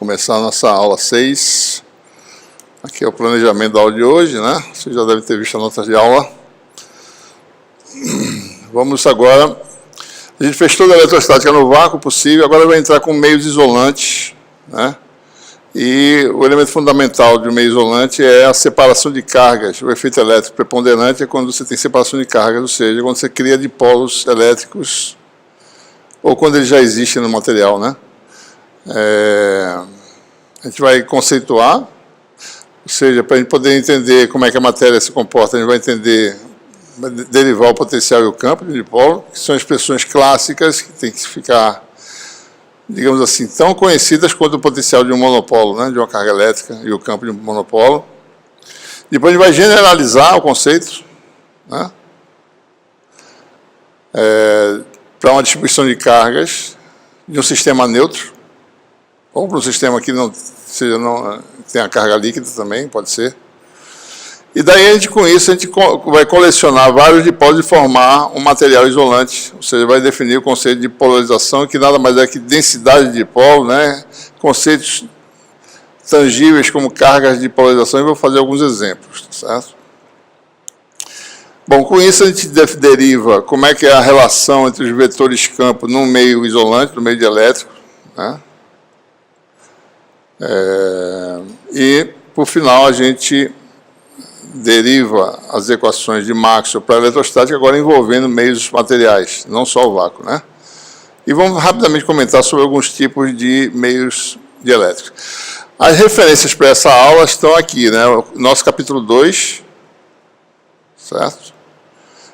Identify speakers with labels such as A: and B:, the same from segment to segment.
A: começar a nossa aula 6. Aqui é o planejamento da aula de hoje, né? Vocês já devem ter visto a nota de aula. Vamos agora... A gente fez toda a eletrostática no vácuo possível, agora vai entrar com meios isolantes, né? E o elemento fundamental de um meio isolante é a separação de cargas. O efeito elétrico preponderante é quando você tem separação de cargas, ou seja, quando você cria dipolos elétricos, ou quando eles já existem no material, né? A gente vai conceituar, ou seja, para a gente poder entender como é que a matéria se comporta, a gente vai entender, vai derivar o potencial e o campo de dipolo, que são expressões clássicas que tem que ficar, digamos assim, tão conhecidas quanto o potencial de um monopolo, né, de uma carga elétrica e o campo de um monopolo. Depois a gente vai generalizar o conceito, né, para uma distribuição de cargas de um sistema neutro, ou para um sistema que não tenha carga líquida também, pode ser. E daí, com isso, a gente vai colecionar vários dipólitos e formar um material isolante, ou seja, vai definir o conceito de polarização, que nada mais é que densidade de dipolo, né? Conceitos tangíveis como cargas de polarização, e vou fazer alguns exemplos, certo? Bom, com isso a gente deriva como é que é a relação entre os vetores campo num meio isolante, no meio dielétrico, né? E, por final, a gente deriva as equações de Maxwell para a eletrostática, agora envolvendo meios materiais, não só o vácuo, né? E vamos rapidamente comentar sobre alguns tipos de meios dielétricos. As referências para essa aula estão aqui, né? O nosso capítulo 2, certo?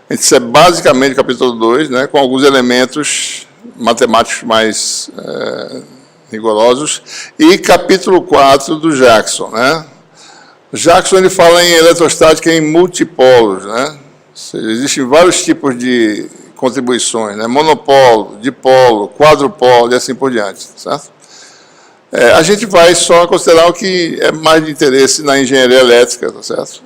A: Esse é basicamente o capítulo 2, né? Com alguns elementos matemáticos mais rigorosos, e capítulo 4 do Jackson, né? Jackson ele fala em eletrostática em multipolos, né? Ou seja, existem vários tipos de contribuições, né? Monopolo, dipolo, quadrupolo e assim por diante, certo? A gente vai só considerar o que é mais de interesse na engenharia elétrica, tá certo?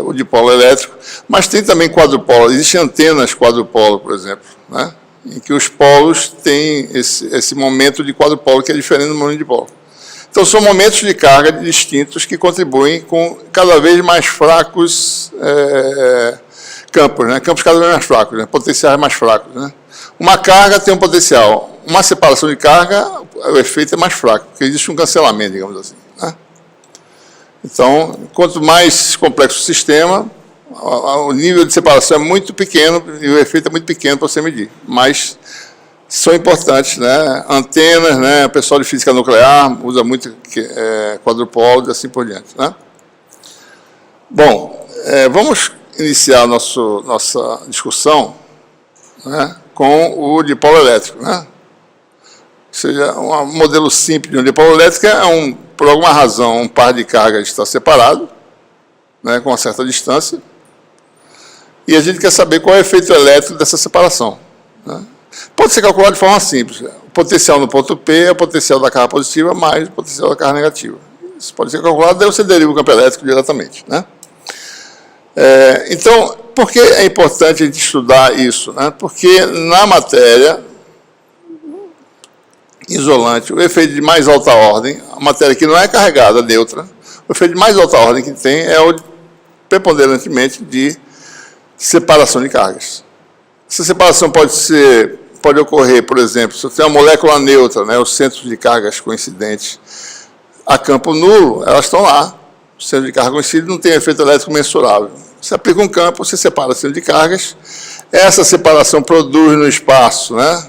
A: O dipolo elétrico, mas tem também quadrupolo, existem antenas quadrupolo, por exemplo, né? Em que os polos têm esse momento de quadrupolo que é diferente do momento de dipolo. Então, são momentos de carga distintos que contribuem com cada vez mais fracos campos, né? Campos cada vez mais fracos, né? Potenciais mais fracos, né? Uma carga tem um potencial, uma separação de carga, o efeito é mais fraco, porque existe um cancelamento, digamos assim, né? Então, quanto mais complexo o sistema, o nível de separação é muito pequeno e o efeito é muito pequeno para você medir, mas são importantes, né? Antenas, né? O pessoal de física nuclear usa muito quadrupolo e assim por diante, né? Bom, vamos iniciar nossa discussão, né, com o dipolo elétrico, né? Ou seja, um modelo simples de um dipolo elétrico é, por alguma razão, um par de cargas está separado, né, com uma certa distância, e a gente quer saber qual é o efeito elétrico dessa separação, né? Pode ser calculado de forma simples. O potencial no ponto P é o potencial da carga positiva mais o potencial da carga negativa. Isso pode ser calculado, daí você deriva o campo elétrico diretamente, né? Então, por que é importante a gente estudar isso, né? Porque na matéria isolante, o efeito de mais alta ordem, a matéria que não é carregada, neutra, o efeito de mais alta ordem que tem é o preponderantemente de separação de cargas. Essa separação pode ocorrer, por exemplo, se você tem uma molécula neutra, né, os centros de cargas coincidentes a campo nulo, elas estão lá. O centro de carga coincidente não tem efeito elétrico mensurável. Você aplica um campo, você separa o centro de cargas, essa separação produz no espaço, né,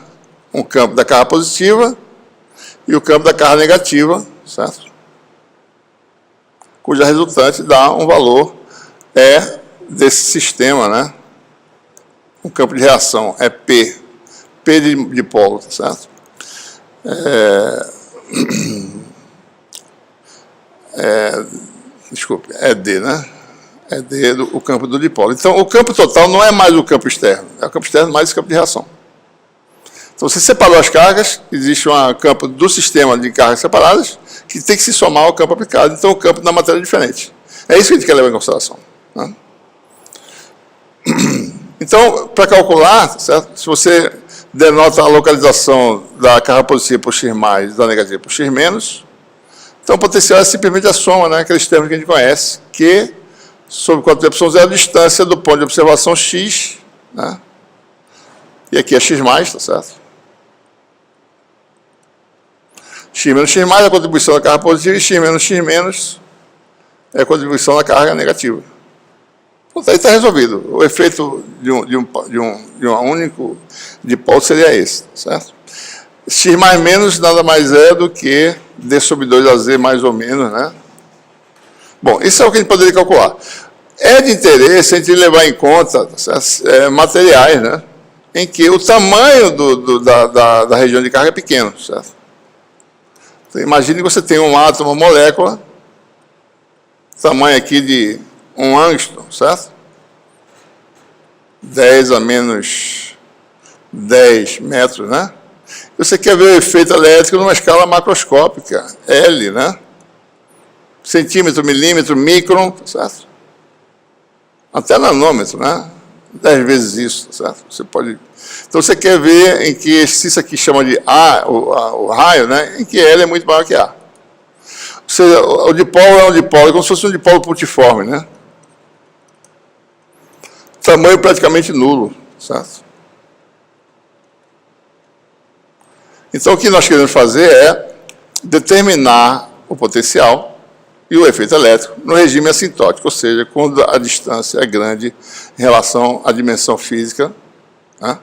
A: um campo da carga positiva e o campo da carga negativa, certo? Cuja resultante dá um valor desse sistema, né? O campo de reação é P de dipolo, certo? Desculpe, é D, né? É D o campo do dipolo. Então, o campo total não é mais o campo externo, é o campo externo mais o campo de reação. Então, você separou as cargas, existe um campo do sistema de cargas separadas que tem que se somar ao campo aplicado, então o campo da matéria é diferente. É isso que a gente quer levar em consideração, né? Então, para calcular, certo? Se você denota a localização da carga positiva por x mais, da negativa por x menos, Então, o potencial é simplesmente a soma, né, aqueles termos que a gente conhece, Q sobre 4π0 a distância do ponto de observação x, né, e aqui é x+, tá certo? X menos x+, é a contribuição da carga positiva, e x menos x- é a contribuição da carga negativa. Então, aí está resolvido. O efeito de um único dipolo seria esse, certo? X mais menos nada mais é do que D sobre 2AZ mais ou menos, né? Bom, isso é o que a gente poderia calcular. É de interesse a gente levar em conta, certo, materiais, né, em que o tamanho da região de carga é pequeno, certo? Então, imagine que você tem um átomo, uma molécula, tamanho aqui de 1 angstrom, certo? 10 a menos 10 metros, né? Você quer ver o efeito elétrico numa escala macroscópica, L, né? Centímetro, milímetro, micron, certo? Até nanômetro, né? 10 vezes isso, certo? Você pode... Então, você quer ver em que, se isso aqui chama de A, o raio, né? Em que L é muito maior que A. Ou seja, o dipolo é um dipolo, como se fosse um dipolo pultiforme, né? Tamanho praticamente nulo, certo? Então, o que nós queremos fazer é determinar o potencial e o efeito elétrico no regime assintótico, ou seja, quando a distância é grande em relação à dimensão física, né?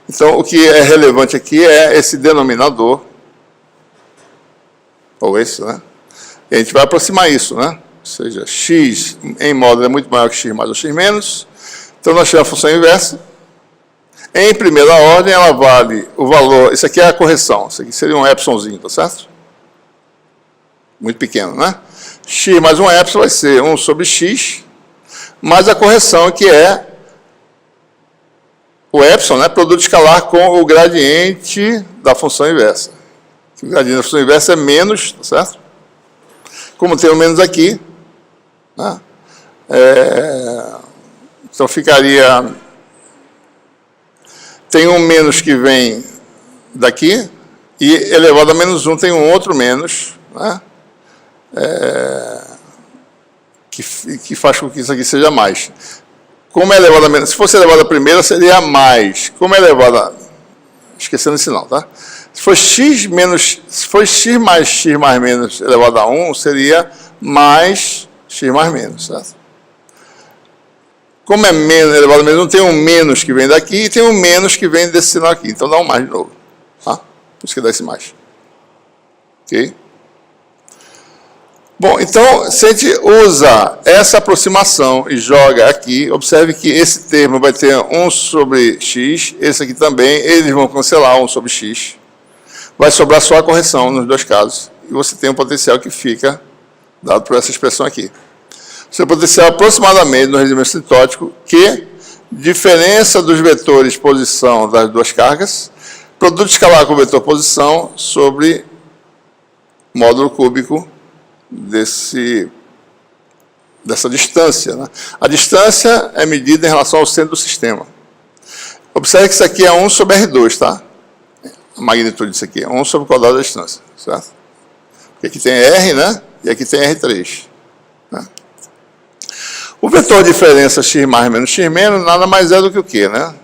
A: Então, o que é relevante aqui é esse denominador, ou esse, né? E a gente vai aproximar isso, né? Ou seja, x em módulo é muito maior que x mais ou x menos. Então, nós temos a função inversa. Em primeira ordem, ela vale o valor... Isso aqui é a correção. Isso aqui seria um epsilonzinho, tá certo? Muito pequeno, né? X mais um epsilon vai ser 1 sobre x, mais a correção, que é o epsilon, né? Produto escalar com o gradiente da função inversa. O gradiente da função inversa é menos, tá certo? Como tem o menos aqui, né? Então, ficaria... Tem um menos que vem daqui, e elevado a menos 1 tem um outro menos, né? Que faz com que isso aqui seja mais. Como é elevado a menos... Se fosse elevado a primeira, seria mais. Como é elevado a... Esquecendo esse sinal, tá? Se for x menos... Se for x mais menos elevado a 1, seria mais x mais menos, certo? Como é menos elevado a menos 1, tem um menos que vem daqui e tem um menos que vem desse sinal aqui. Então, dá um mais de novo. Tá? Por isso que dá esse mais. Ok? Bom, então, se a gente usa essa aproximação e joga aqui, observe que esse termo vai ter 1 sobre x, esse aqui também, eles vão cancelar 1 sobre x. Vai sobrar só a correção nos dois casos. E você tem um potencial que fica dado por essa expressão aqui. Seu potencial aproximadamente no regime assintótico, que diferença dos vetores posição das duas cargas, produto escalar com o vetor posição sobre módulo cúbico dessa distância, né? A distância é medida em relação ao centro do sistema. Observe que isso aqui é 1 sobre R2, tá? A magnitude disso aqui é 1 sobre o quadrado da distância, certo? Porque aqui tem R, né? E aqui tem R3, né? O vetor diferença x mais menos x menos nada mais é do que o quê, né?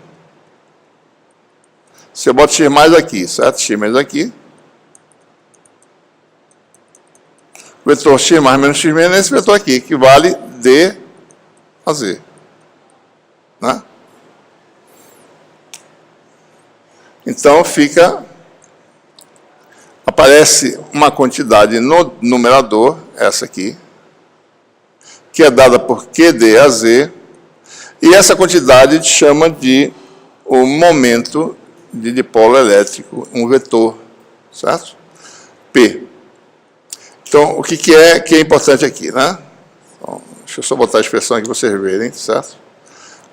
A: Se eu boto x mais aqui, certo? X menos aqui. O vetor x mais menos x menos é esse vetor aqui, que vale D a Z, né? Então, aparece uma quantidade no numerador, essa aqui, que é dada por QD a Z, e essa quantidade a gente chama de o momento de dipolo elétrico, um vetor, certo? P. Então, o que é importante aqui, né? Então, deixa eu só botar a expressão aqui para vocês verem, certo?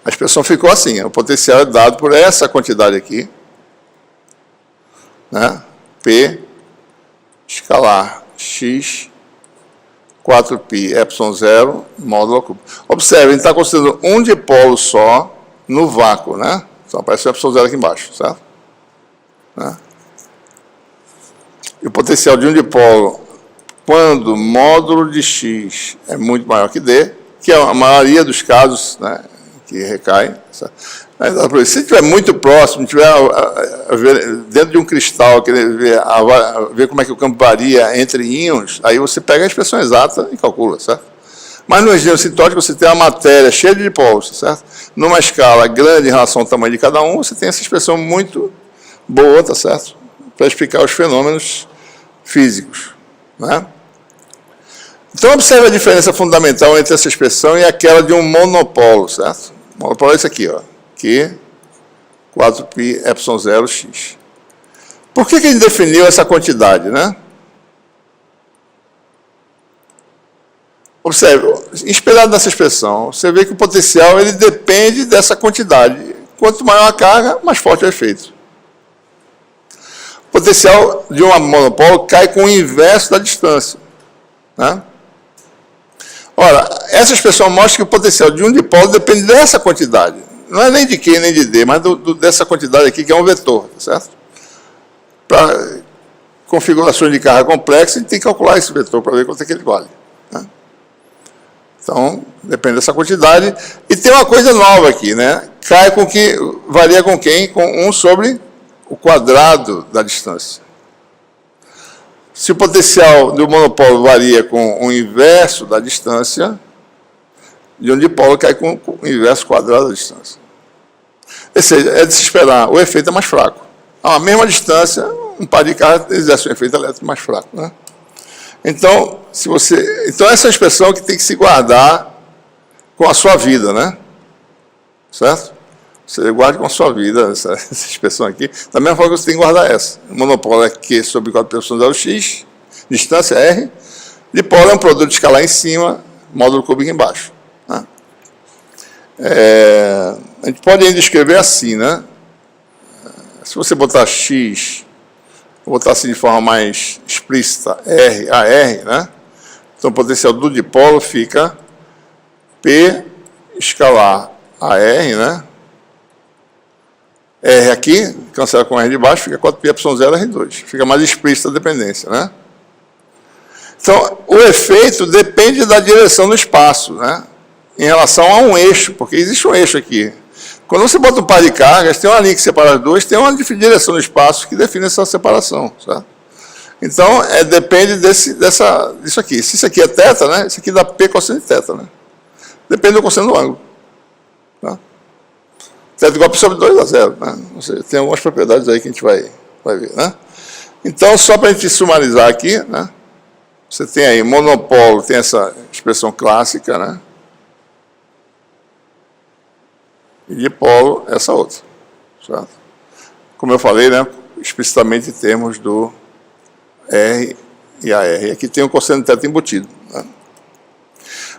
A: A expressão ficou assim, o potencial é dado por essa quantidade aqui, né? P escalar x 4π epsilon 0 módulo cúbico. Observe, a gente está considerando um dipolo só no vácuo, né? Então aparece o epsilon 0 aqui embaixo, certo? Né? E o potencial de um dipolo quando o módulo de X é muito maior que D, que é a maioria dos casos, né, que recai. Se estiver muito próximo, estiver dentro de um cristal, querer ver como é que o campo varia entre íons, aí você pega a expressão exata e calcula, certo? Mas no engenho sintótico você tem uma matéria cheia de dipolos, certo? Numa escala grande em relação ao tamanho de cada um, você tem essa expressão muito boa, tá certo? Para explicar os fenômenos físicos, né? Então, observe a diferença fundamental entre essa expressão e aquela de um monopolo, certo? O monopolo é isso aqui, ó, Q, 4π, ε0, x. Por que a gente definiu essa quantidade, né? Observe, inspirado nessa expressão, você vê que o potencial ele depende dessa quantidade. Quanto maior a carga, mais forte é o efeito. O potencial de um monopolo cai com o inverso da distância, né? Ora, essa expressão mostra que o potencial de um dipolo depende dessa quantidade. Não é nem de Q, nem de D, mas dessa quantidade aqui, que é um vetor, certo? Para configurações de carga complexa, a gente tem que calcular esse vetor para ver quanto é que ele vale, né? Então, depende dessa quantidade. E tem uma coisa nova aqui, né? Cai com que, varia com quem? Com 1 sobre o quadrado da distância. Se o potencial do monopolo varia com o inverso da distância, de um dipolo cai com o inverso quadrado da distância. Ou seja, é de se esperar, o efeito é mais fraco. A mesma distância, um par de cargas exerce um efeito elétrico mais fraco, né? Então, então essa é a expressão que tem que se guardar com a sua vida, né? Certo? Você guarda com a sua vida essa expressão aqui. Da mesma forma que você tem que guardar essa. O monopolo é Q sobre 4π0x, distância R. Dipolo é um produto escalar em cima, módulo cúbico embaixo, né? A gente pode ainda escrever assim, né? Se você botar X, vou botar assim de forma mais explícita, R a R, né? Então o potencial do dipolo fica P escalar a R, né? R aqui, cancela com R de baixo, fica 4πε0R2. Fica mais explícita a dependência, né? Então, o efeito depende da direção do espaço, né? Em relação a um eixo, porque existe um eixo aqui. Quando você bota um par de cargas, tem uma linha que separa as duas, tem uma direção do espaço que define essa separação, certo? Então, depende disso aqui. Se isso aqui é θ, né? Isso aqui dá P cosseno de θ, né? Depende do cosseno do ângulo, tá? θ igual a P sobre 2 a 0, né? Tem algumas propriedades aí que a gente vai ver, né? Então, só para a gente sumarizar aqui, né? Você tem aí monopolo, tem essa expressão clássica, né? E dipolo, essa outra, certo? Como eu falei, né? Explicitamente em termos do R e AR. Aqui tem o cosseno de θ embutido, né?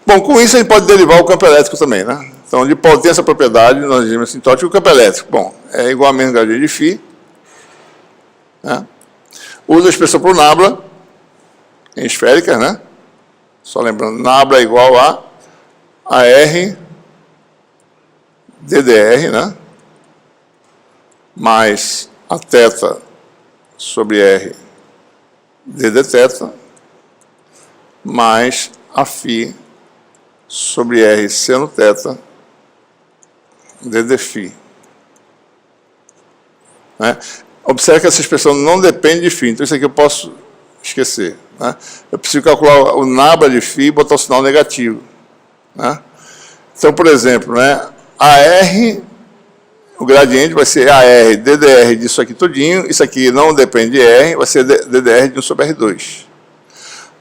A: Bom, com isso a gente pode derivar o campo elétrico também, né? Então, o dipolo tem essa propriedade no regime assintótico. O campo elétrico, bom, é igual a menos gradiente de φ, né? Usa a expressão por nabla, em esféricas, né? Só lembrando, nabla é igual a AR DDR, né? Mais a θ sobre R ddθ, mais a φ sobre R seno θ ddφ. Né? Observe que essa expressão não depende de φ, então isso aqui eu posso esquecer, né? Eu preciso calcular o nabla de φ e botar o sinal negativo, né? Então, por exemplo, né, AR, o gradiente vai ser AR DDR disso aqui tudinho, isso aqui não depende de R, vai ser DDR de 1 sobre R2.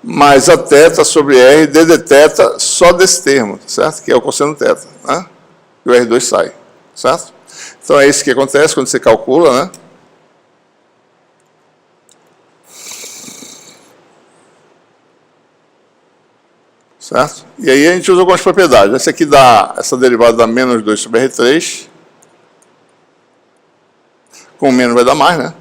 A: Mais a θ sobre R ddθ só desse termo, certo? Que é o cosseno θ, né? E o R2 sai, certo? Então é isso que acontece quando você calcula, né? Certo? E aí a gente usa algumas propriedades. Essa aqui dá, essa derivada dá menos 2 sobre R3. Com menos vai dar mais, né?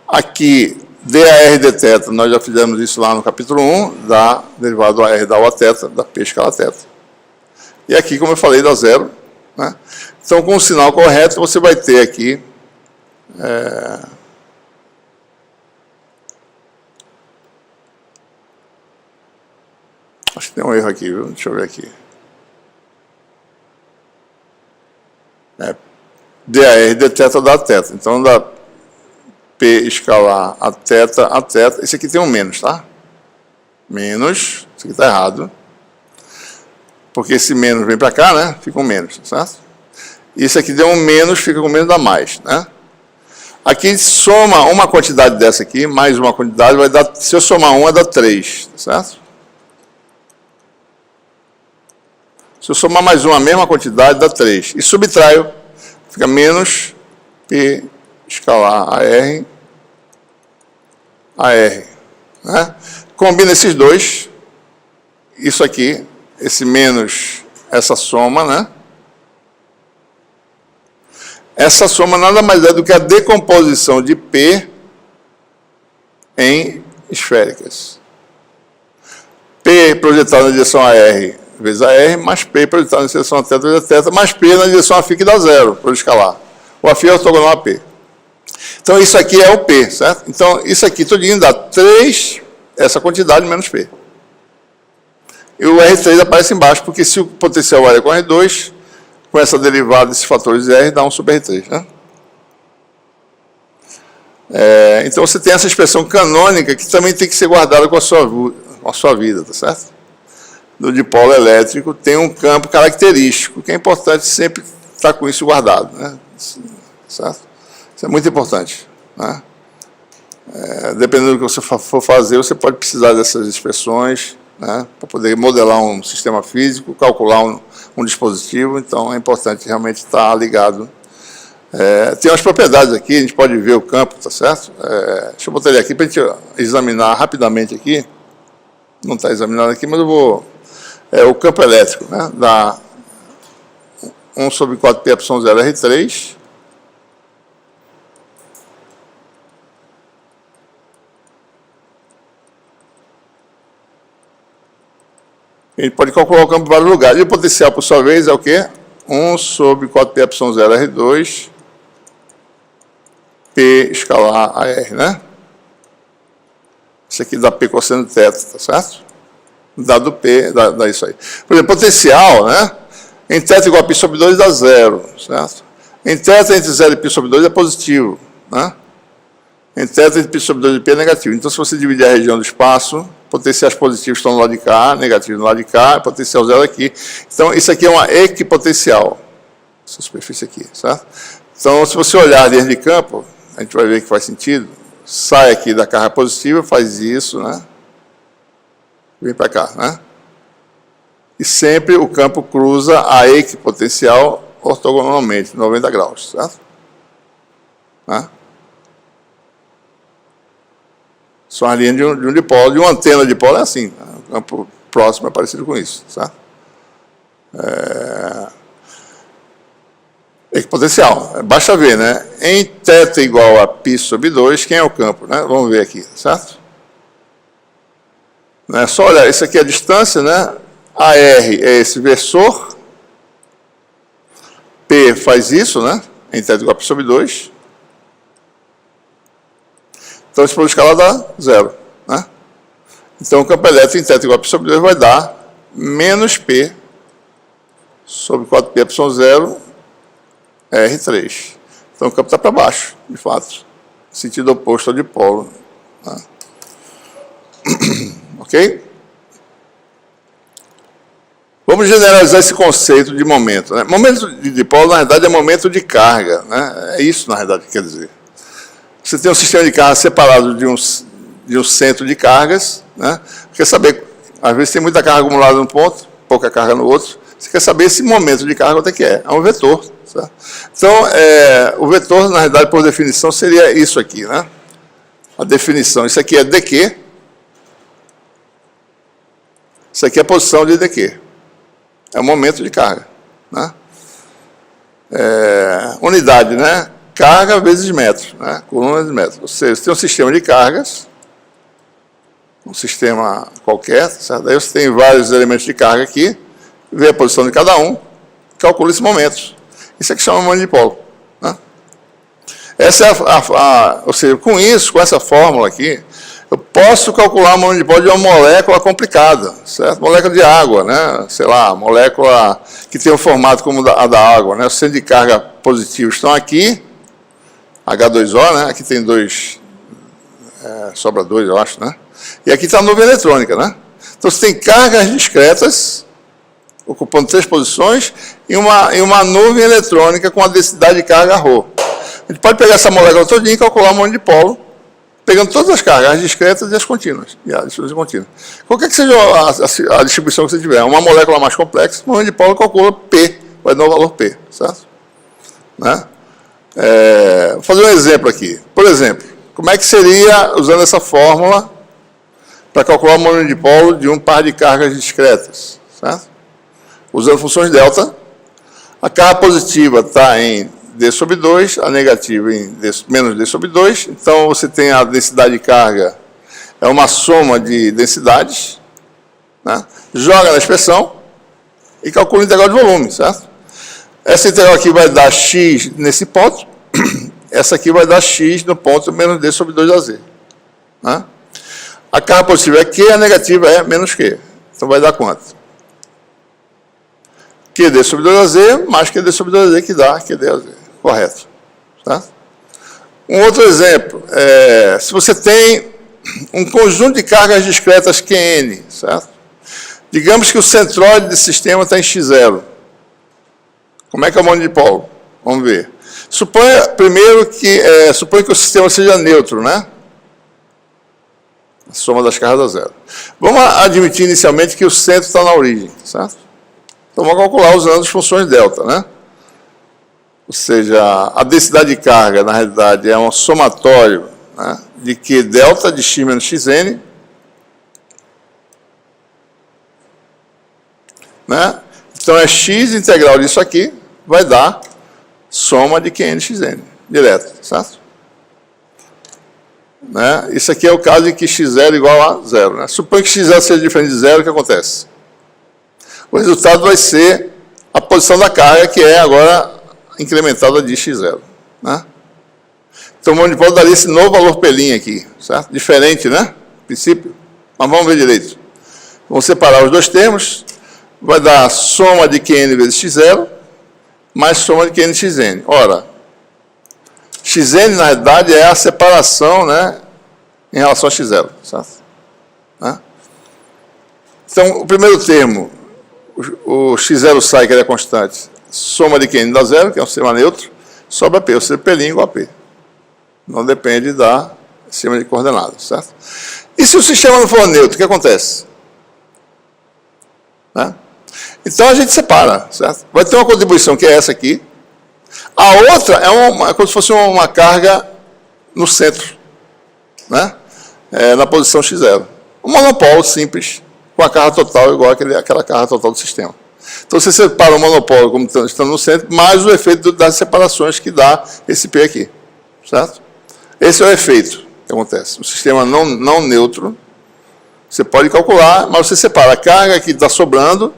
A: Aqui, DAR dθ, nós já fizemos isso lá no capítulo 1, dá derivada do AR da O a θ, da P escala θ. E aqui, como eu falei, dá zero, né? Então, com o sinal correto, você vai ter aqui tem um erro aqui, viu? Deixa eu ver aqui. DAR de θ dá θ. Então, dá P escalar a θ. Esse aqui tem um menos, tá? Menos. Isso aqui está errado. Porque esse menos vem para cá, né? Fica um menos, certo? Isso aqui deu um menos, fica com menos dá mais, né? Aqui soma uma quantidade dessa aqui, mais uma quantidade, vai dar, se eu somar uma, dá 3, certo? Se eu somar mais uma, a mesma quantidade, dá 3. E subtraio, fica menos P escalar AR, né? Combina esses dois, isso aqui, esse menos, essa soma, né? Essa soma nada mais é do que a decomposição de P em esféricas. P projetado na direção AR vezes AR, mais P projetado na direção a θ vezes a θ, mais P na direção a φ que dá 0, para escalar. O Aφ é ortogonal a P. Então, isso aqui é o P, certo? Então, isso aqui tudinho dá 3, essa quantidade menos P. E o R3 aparece embaixo, porque se o potencial varia com o R2, com essa derivada desses fatores de R, dá 1 sobre R3, né? Então, você tem essa expressão canônica que também tem que ser guardada com a sua vida, tá certo? Do dipolo elétrico tem um campo característico, que é importante sempre estar com isso guardado, né? Certo? Isso é muito importante, né? Dependendo do que você for fazer, você pode precisar dessas expressões, né, para poder modelar um sistema físico, calcular um dispositivo. Então, é importante realmente estar ligado. Tem umas propriedades aqui, a gente pode ver o campo, tá certo? Deixa eu botar ele aqui para a gente examinar rapidamente aqui. Não está examinado aqui, mas eu vou... o campo elétrico, né, dá 1 sobre 4πε0 R3. A gente pode calcular o campo em vários lugares. E o potencial, por sua vez, é o quê? 1 sobre 4πε0 R2, P escalar AR, né? Isso aqui dá P cosseno θ, tá certo? Dado P, dá isso aí. Por exemplo, potencial, né? Em θ igual a π sobre 2 dá 0, certo? Em θ entre 0 e π sobre 2 é positivo, né? Em θ entre π sobre 2 e π é negativo. Então, se você dividir a região do espaço, potenciais positivos estão no lado de cá, negativos no lado de cá, potencial zero aqui. Então, isso aqui é uma equipotencial, essa superfície aqui, certo? Então, se você olhar desde de campo, a gente vai ver que faz sentido. Sai aqui da carga positiva, faz isso, né? Vem para cá, né? E sempre o campo cruza a equipotencial ortogonalmente, 90 graus, certo? Né? São as linhas de um dipolo, de uma antena de dipolo é assim, né? O campo próximo é parecido com isso, certo? Equipotencial, basta ver, né? Em θ igual a π sobre 2, quem é o campo, né? Vamos ver aqui, certo? Não é só olhar, isso aqui é a distância, né? AR é esse versor, P faz isso, né? Em θ igual a π sobre 2. Então, esse produto escalar dá 0, né? Então, o campo elétrico em θ igual a π sobre 2 vai dar menos P sobre 4πε0 R3. Então, o campo está para baixo, de fato. Sentido oposto ao dipolo. Né? Ok? Vamos generalizar esse conceito de momento, né? Momento de dipolo, na verdade, é momento de carga, né? É isso, na verdade, que quer dizer. Você tem um sistema de carga separado de um centro de cargas, né? Quer saber, às vezes tem muita carga acumulada num ponto, pouca carga no outro. Você quer saber esse momento de carga quanto é que é. É um vetor. Certo? Então, o vetor, na realidade, por definição, seria isso aqui, né? A definição, isso aqui é dq. Isso aqui é a posição de dq. É o momento de carga, né? Unidade, né? Carga vezes metro, né? Coluna vezes metro. Ou seja, você tem um sistema de cargas, um sistema qualquer, certo? Aí você tem vários elementos de carga aqui, vê a posição de cada um, calcula esses momentos. Isso é que chama momento de dipolo, né? Essa é ou seja, com isso, com essa fórmula aqui, Eu posso calcular o momento de dipolo de uma molécula complicada, certo? Molécula de água, né? Sei lá, molécula que tem um formato como a da água, né? Os centros de carga positivos estão aqui, H2O, né? Aqui tem dois, sobra dois, eu acho, né? E aqui está a nuvem eletrônica, né? Então, você tem cargas discretas, ocupando 3 posições, e uma nuvem eletrônica com a densidade de carga ρ. A gente pode pegar essa molécula todinha e calcular o momento de dipolo, pegando todas as cargas, as discretas e as contínuas. E a distribuição contínua. Qualquer que seja a distribuição que você tiver, uma molécula mais complexa, o momento de dipolo calcula P, vai dar o valor P, certo? Né? Vou fazer um exemplo aqui. Por exemplo, como é que seria, usando essa fórmula, para calcular o momento de dipolo de um par de cargas discretas, certo? Usando funções delta, a carga positiva está em D sobre 2, a negativa em menos D sobre 2, então você tem a densidade de carga, é uma soma de densidades, né? Joga na expressão e calcula a integral de volume, certo? Essa integral aqui vai dar x nesse ponto, essa aqui vai dar x no ponto menos D sobre 2AZ. Né? A carga positiva é Q, a negativa é menos Q. Então vai dar quanto? QD sobre 2AZ mais QD sobre 2AZ que dá QDAZ. Correto. Tá? Um outro exemplo, se você tem um conjunto de cargas discretas Qn, certo? Digamos que o centroide desse sistema está em x0. Como é que é o momento de dipolo? Vamos ver. Suponha que o sistema seja neutro, né? A soma das cargas dá zero. Vamos admitir inicialmente que o centro está na origem, certo? Então vamos calcular usando as funções delta, né? Ou seja, a densidade de carga, na realidade, é um somatório, né, de Q delta de x menos xn, né? Então é x integral disso aqui, vai dar soma de Qn xn, direto, certo? Né? Isso aqui é o caso em que x0 é igual a zero. Né? Suponha que x0 seja diferente de zero, o que acontece? O resultado vai ser a posição da carga, que é agora incrementada de x0. Né? Então, o momento de dipolo daria esse novo valor P' aqui, certo? Diferente, né? Princípio. Mas vamos ver direito. Vamos separar os dois termos. Vai dar soma de Qn vezes x0, mais soma de Qn xn. Ora, xn, na realidade, é a separação, né, em relação a x0, certo? Né? Então, o primeiro termo, o x0 sai, que ele é constante, soma de Qn dá zero, que é um sistema neutro, sobra P, ou seja, P' igual a P. Não depende da sistema de coordenadas, certo? E se o sistema não for neutro, o que acontece? Né? Então, a gente separa, certo? Vai ter uma contribuição, que é essa aqui. A outra é como se fosse uma carga no centro, né? Na posição x0. Um monopólio simples, com a carga total igual àquela carga total do sistema. Então, você separa o monopólio como estando no centro, mais o efeito das separações que dá esse P aqui, certo? Esse é o efeito que acontece. O sistema não neutro, você pode calcular, mas você separa a carga que está sobrando,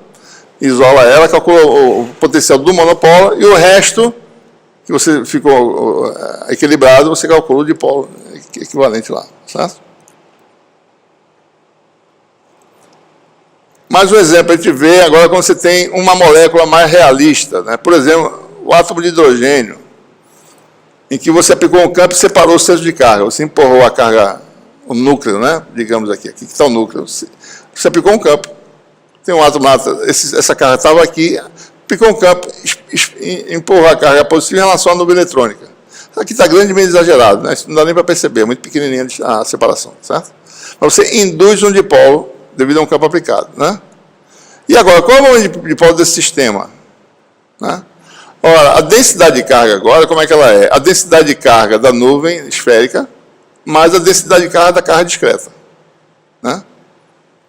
A: isola ela, calcula o potencial do monopólio, e o resto, que você ficou equilibrado, você calcula o dipolo equivalente lá, certo? Mais um exemplo a gente vê agora quando você tem uma molécula mais realista, né? Por exemplo, o átomo de hidrogênio, em que você aplicou um campo e separou o centro de carga, você empurrou a carga, o núcleo, né? Digamos aqui que está o núcleo, você aplicou um campo. Tem um átomo lá, essa carga estava aqui, aplicou um campo, empurrou a carga positiva em relação à nuvem eletrônica. Aqui está grandemente exagerado, né? Isso não dá nem para perceber, é muito pequenininha a separação, certo? Mas você induz um dipolo devido a um campo aplicado, né? E agora, qual é o momento de dipolo desse sistema? Né? Ora, a densidade de carga agora, como é que ela é? A densidade de carga da nuvem esférica mais a densidade de carga da carga discreta, né?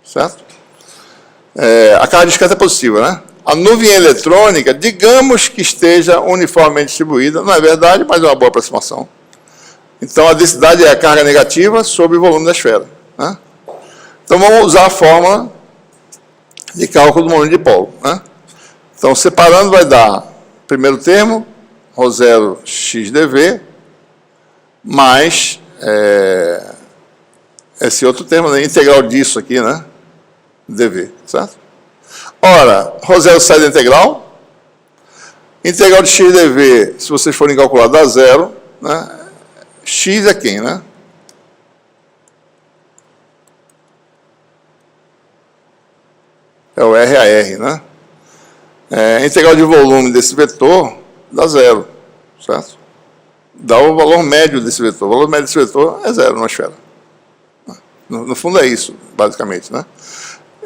A: Certo? A carga discreta é positiva, né? A nuvem eletrônica, digamos que esteja uniformemente distribuída, não é verdade, mas é uma boa aproximação. Então, a densidade é a carga negativa sobre o volume da esfera, né? Então, vamos usar a fórmula de cálculo do momento de dipolo, né? Então, separando, vai dar, primeiro termo, ρ0 xdv, mais esse outro termo, né? Integral disso aqui, né? dv, certo? Ora, ρ0 sai da integral. Integral de x dv, se vocês forem calcular, dá zero, né? X é quem, né? É o R a R, né? A integral de volume desse vetor dá zero, certo? Dá o valor médio desse vetor. O valor médio desse vetor é zero numa esfera. No fundo é isso, basicamente, né?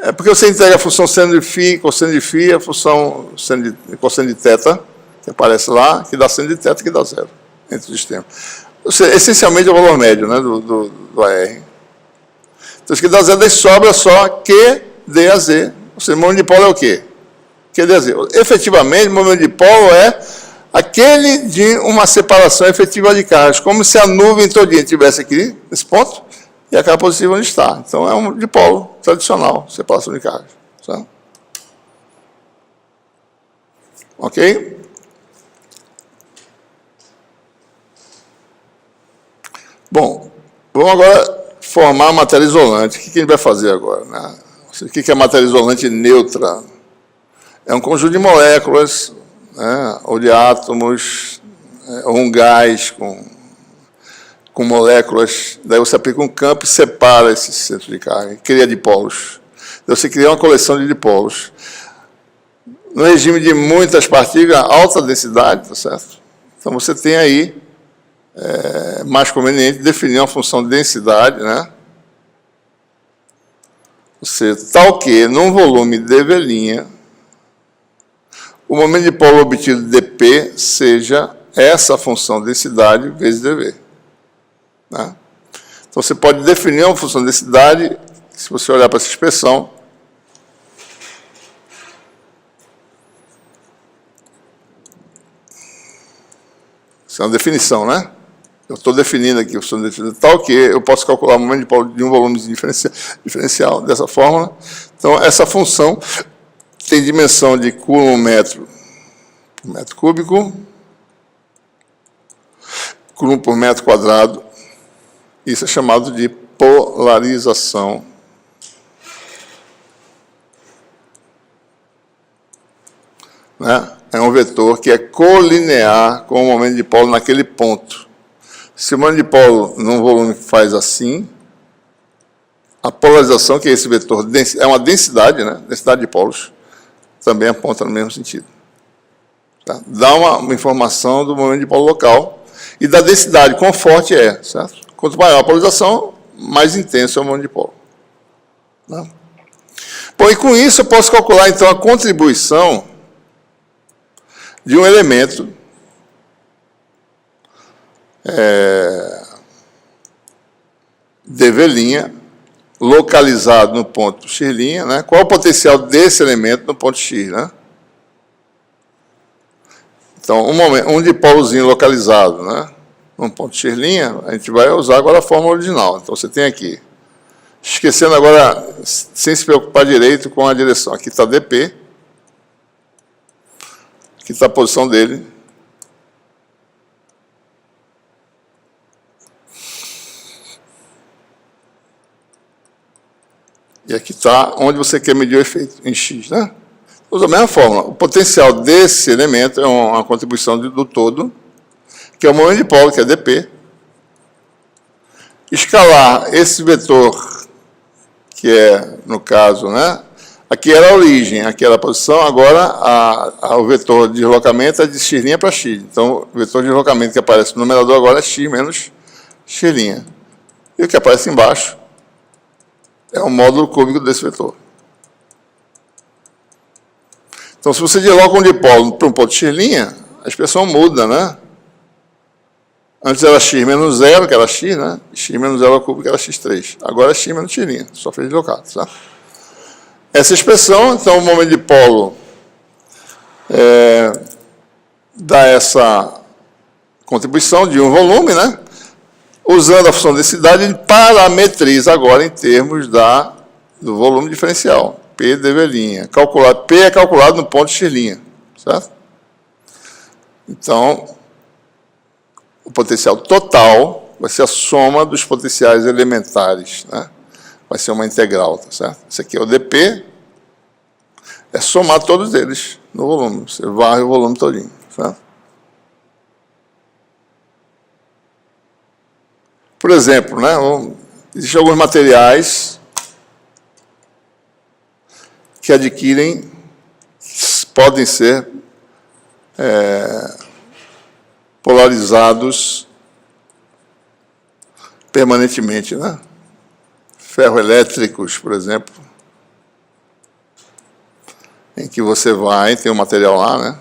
A: É porque você integra a função seno de φ, cosseno de φ, a função cosseno de θ, que aparece lá, que dá seno de θ, que dá zero, entre os extremos. Ou seja, essencialmente é o valor médio, né, do AR. Então, isso que dá zero, daí sobra só Q, D a Z. Ou seja, o momento de polo é o quê? Q, D a Z. Efetivamente, o momento de polo é aquele de uma separação efetiva de cargas, como se a nuvem todinha estivesse aqui, nesse ponto, e a carga positiva onde está. Então, é um dipolo tradicional, separação de cargas. Certo? Ok? Bom, vamos agora formar a matéria isolante. O que a gente vai fazer agora, né? O que é matéria isolante neutra? É um conjunto de moléculas, né, ou de átomos, ou um gás com moléculas. Daí você aplica um campo e separa esse centro de carga, cria dipolos. Então você cria uma coleção de dipolos. No regime de muitas partículas, alta densidade, tá certo? Então você tem aí, mais conveniente definir uma função de densidade, né? Ou seja, tal que, num volume dV', o momento de polo obtido dP seja essa função de densidade vezes dV. Né? Então, você pode definir uma função de densidade, se você olhar para essa expressão, isso é uma definição, né? Eu estou definindo aqui a função de densidade tal que eu posso calcular o momento de polo de um volume diferencial dessa fórmula. Então, essa função tem dimensão de coulomb metro cúbico, coulomb por metro quadrado. Isso é chamado de polarização. Né? É um vetor que é colinear com o momento de polo naquele ponto. Se o momento de polo num volume faz assim, a polarização, que é esse vetor, é uma densidade, né? Densidade de polos, também aponta no mesmo sentido. Tá? Dá uma informação do momento de polo local e da densidade, quão forte é, certo? Quanto maior a polarização, mais intenso é o momento de polo. Né? Bom, e com isso eu posso calcular, então, a contribuição de um elemento dV', localizado no ponto x', né? Qual é o potencial desse elemento no ponto x, né? Então, um dipolozinho localizado, né? No ponto x', a gente vai usar agora a fórmula original. Então, você tem aqui, esquecendo agora, sem se preocupar direito com a direção. Aqui está dP, aqui está a posição dele. E aqui está onde você quer medir o efeito, em x, né? Usa a mesma fórmula. O potencial desse elemento é uma contribuição do todo, que é o momento de polo, que é dP. Escalar esse vetor, que é, no caso, né? Aqui era a origem, aqui era a posição, agora o vetor de deslocamento é de x' para x. Então, o vetor de deslocamento que aparece no numerador agora é x menos x'. E o que aparece embaixo é o módulo cúbico desse vetor. Então, se você desloca um dipolo para um ponto x', a expressão muda, né? Antes era x menos 0, que era x, né? X menos 0 ao cubo, que era x3. Agora é x menos x', só fez deslocado, tá? Essa expressão, então, o momento de polo dá essa contribuição de um volume, né? Usando a função de densidade, ele parametriza agora em termos do volume diferencial, P dV'. P é calculado no ponto x', certo? Então, o potencial total vai ser a soma dos potenciais elementares, né? Vai ser uma integral, tá certo? Isso aqui é o dp, é somar todos eles no volume. Você varre o volume todinho, certo? Por exemplo, né, existem alguns materiais que adquirem, podem ser polarizados permanentemente, né? Ferroelétricos, por exemplo, em que você tem um material lá, né?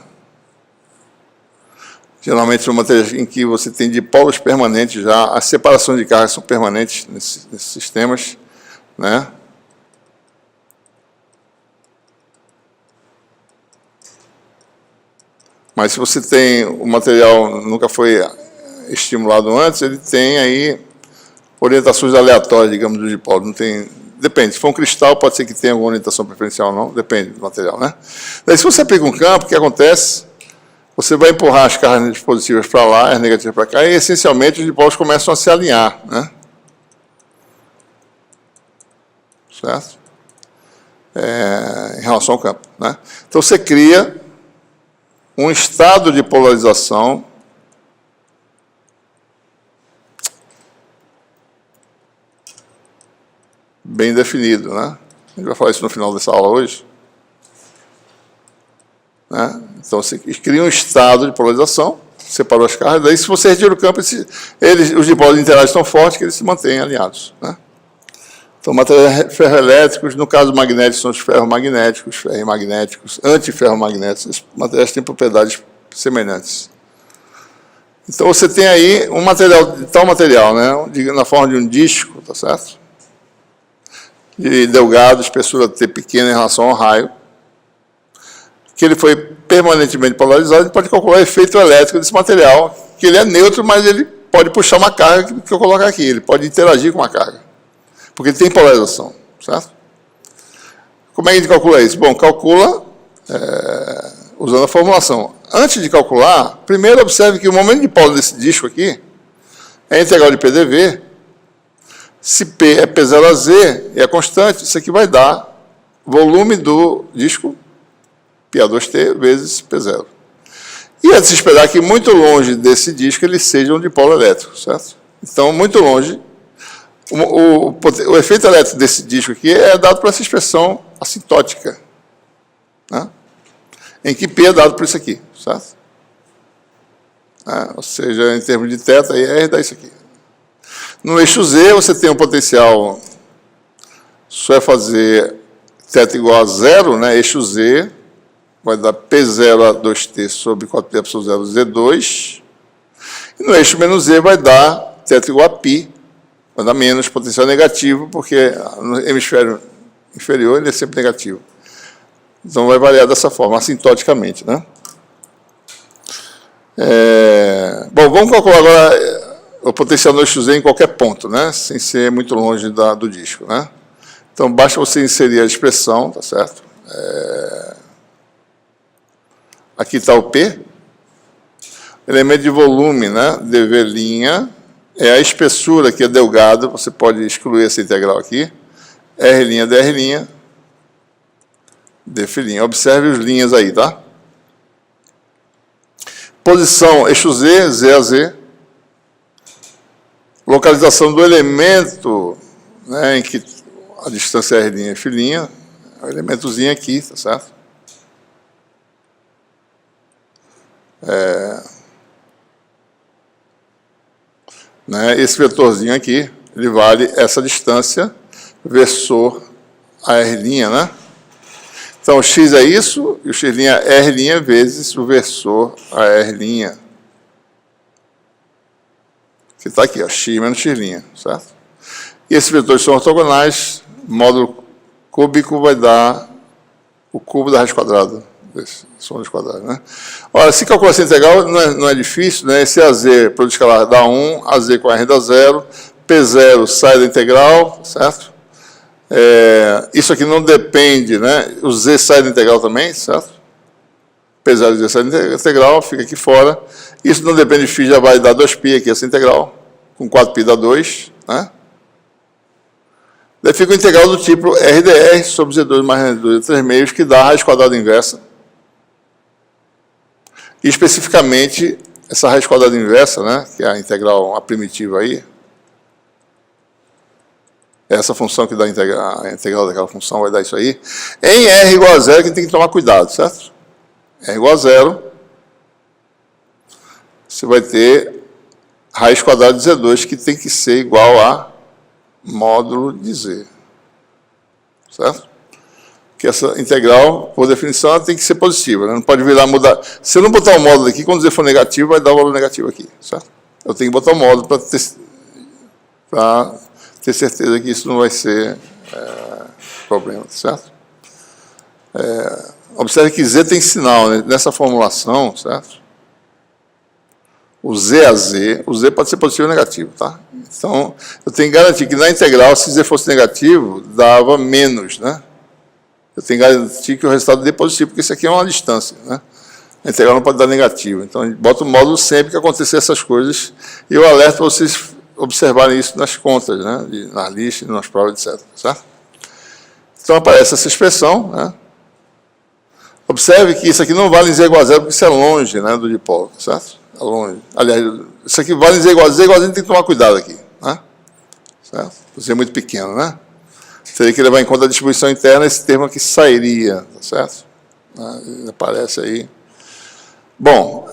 A: Geralmente são materiais em que você tem dipolos permanentes já, as separações de cargas são permanentes nesses sistemas, né? Mas se você tem o material nunca foi estimulado antes, ele tem aí orientações aleatórias, digamos, do dipolo. Não tem, depende, se for um cristal, pode ser que tenha alguma orientação preferencial ou não, depende do material, né? Daí, se você aplica um campo, o que acontece? Você vai empurrar as cargas positivas para lá, as negativas para cá, e essencialmente os dipolos começam a se alinhar, né? Certo? Em relação ao campo, né? Então você cria um estado de polarização bem definido, né? A gente vai falar isso no final dessa aula hoje. Né? Então, você cria um estado de polarização, separou as cargas, daí se você retira o campo, os dipolos interais estão fortes que eles se mantêm alinhados. Né? Então, materiais ferroelétricos, no caso magnéticos, são os ferromagnéticos, ferrimagnéticos, antiferromagnéticos, esses materiais têm propriedades semelhantes. Então, você tem aí um material, tal material, né? Na forma de um disco, tá certo? De delgado, espessura T pequena em relação ao raio, que ele foi permanentemente polarizado, a gente pode calcular o efeito elétrico desse material, que ele é neutro, mas ele pode puxar uma carga que eu coloco aqui, ele pode interagir com uma carga, porque ele tem polarização, certo? Como é que a gente calcula isso? Bom, calcula usando a formulação. Antes de calcular, primeiro observe que o momento de polo desse disco aqui é a integral de PDV. Se P é P0 a Z e é constante, isso aqui vai dar volume do disco PA2T vezes P0. E é de se esperar que muito longe desse disco ele seja um dipolo elétrico, certo? Então, muito longe, o efeito elétrico desse disco aqui é dado por essa expressão assintótica, né? Em que P é dado por isso aqui, certo? Ou seja, em termos de θ e R dá isso aqui. No eixo Z, você tem um potencial, só é fazer θ igual a zero, né? Eixo Z vai dar P0 a 2T sobre 4πε0 Z2. E no eixo menos Z vai dar θ igual a π, vai dar menos potencial negativo, porque no hemisfério inferior ele é sempre negativo. Então vai variar dessa forma, assintoticamente, né? Bom, vamos calcular agora o potencial no eixo Z em qualquer ponto, né? Sem ser muito longe do disco, né? Então, basta você inserir a expressão, tá certo? Aqui está o P. Elemento de volume, né? dV' é a espessura que é delgado, você pode excluir essa integral aqui. R', dR', dφ'. Observe os linhas aí, tá? Posição, eixo Z, Z a Z. Localização do elemento, né, em que a distância é R', φ', é o elementozinho aqui, tá certo? Né, esse vetorzinho aqui, ele vale essa distância, versor a R', né? Então, o x é isso, e o x' é R' vezes o versor a R'. Que está aqui, ó, x menos x', certo? E esses vetores são ortogonais, módulo cúbico vai dar o cubo da raiz quadrada, desse som de quadrado, né? Olha, se calcular essa integral não é difícil, né? Esse AZ, produto escalar, dá 1, AZ com R dá 0, P0 sai da integral, certo? Isso aqui não depende, né? O Z sai da integral também, certo? P0 e Z sai da integral, fica aqui fora. Isso não depende de φ, já vai dar 2π aqui, essa integral. com 4π², né? Daí fica o integral do tipo RdR sobre Z2 mais R2 de 3 meios, que dá a raiz quadrada inversa. E especificamente, essa raiz quadrada inversa, né, que é a integral, a primitiva aí, essa função que dá a integral daquela função vai dar isso aí. Em R igual a 0, que tem que tomar cuidado, certo? R igual a 0, você vai ter raiz quadrada de Z2, que tem que ser igual a módulo de Z. Certo? Que essa integral, por definição, ela tem que ser positiva, né? Não pode virar, mudar. Se eu não botar o módulo aqui, quando Z for negativo, vai dar o valor negativo aqui. Certo? Eu tenho que botar o módulo para ter certeza que isso não vai ser problema. Certo? Observe que Z tem sinal, né? Nessa formulação, certo? O Z a Z, o Z pode ser positivo ou negativo, tá? Então, eu tenho que garantir que na integral, se Z fosse negativo, dava menos, né? Eu tenho que garantir que o resultado dê positivo, porque isso aqui é uma distância, né? A integral não pode dar negativo. Então, a gente bota o módulo sempre que acontecer essas coisas, e eu alerto para vocês observarem isso nas contas, né? Nas listas, nas provas, etc. Certo? Então, aparece essa expressão, né? Observe que isso aqui não vale em Z igual a 0, porque isso é longe, né, do dipolo, certo? É longe. Aliás, isso aqui vale em Z igual a Z, tem que tomar cuidado aqui, né? Certo? Z é muito pequeno, né? Teria que levar em conta a distribuição interna, esse termo aqui sairia, tá certo? Aparece aí. Bom,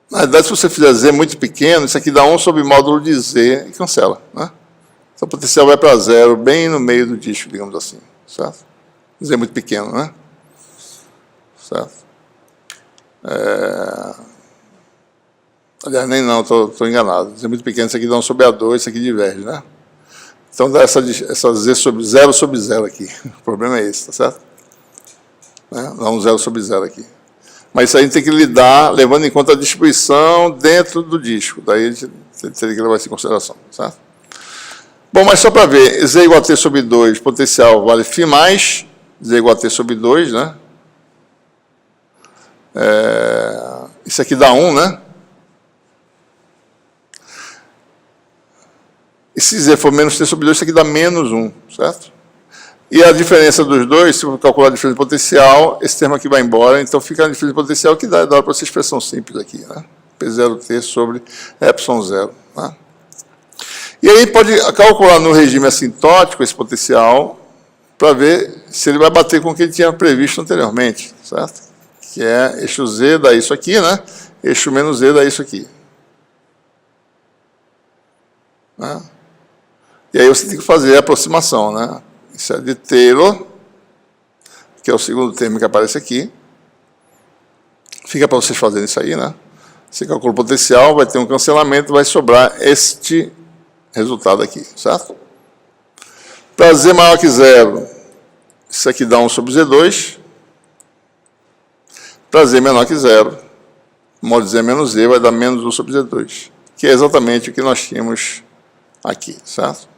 A: na verdade, se você fizer Z muito pequeno, isso aqui dá 1 sobre módulo de Z e cancela, né? Então, o potencial vai para 0, bem no meio do disco, digamos assim, certo? Z é muito pequeno, né? Certo? Aliás, nem não, estou enganado. Z é muito pequeno, isso aqui dá 1 sobre A2, isso aqui diverge, né? Então dá essa Z sobre 0 sobre 0 aqui. O problema é esse, tá certo? Né? Dá um 0 sobre 0 aqui. Mas isso aí a gente tem que lidar levando em conta a distribuição dentro do disco. Daí a gente teria que levar isso em consideração, certo? Bom, mas só para ver, Z igual a T sobre 2, potencial vale φ mais Z igual a T sobre 2, né? Isso aqui dá 1, né? E se Z for menos T sobre 2, isso aqui dá menos 1, certo? E a diferença dos dois, se eu calcular a diferença de potencial, esse termo aqui vai embora, então fica a diferença de potencial que dá para essa expressão simples aqui, né? P0T sobre ε0, né? E aí pode calcular no regime assintótico esse potencial, para ver se ele vai bater com o que ele tinha previsto anteriormente, certo? Que é eixo Z dá isso aqui, né? Eixo menos Z dá isso aqui. Né? E aí você tem que fazer a aproximação, né? Isso é de Taylor, que é o segundo termo que aparece aqui. Fica para vocês fazerem isso aí, né? Você calcula o potencial, vai ter um cancelamento, vai sobrar este resultado aqui, certo? Para Z maior que 0, isso aqui dá 1 sobre Z2. Para Z menor que 0, mod Z menos Z vai dar menos 1 sobre Z2, que é exatamente o que nós tínhamos aqui, certo?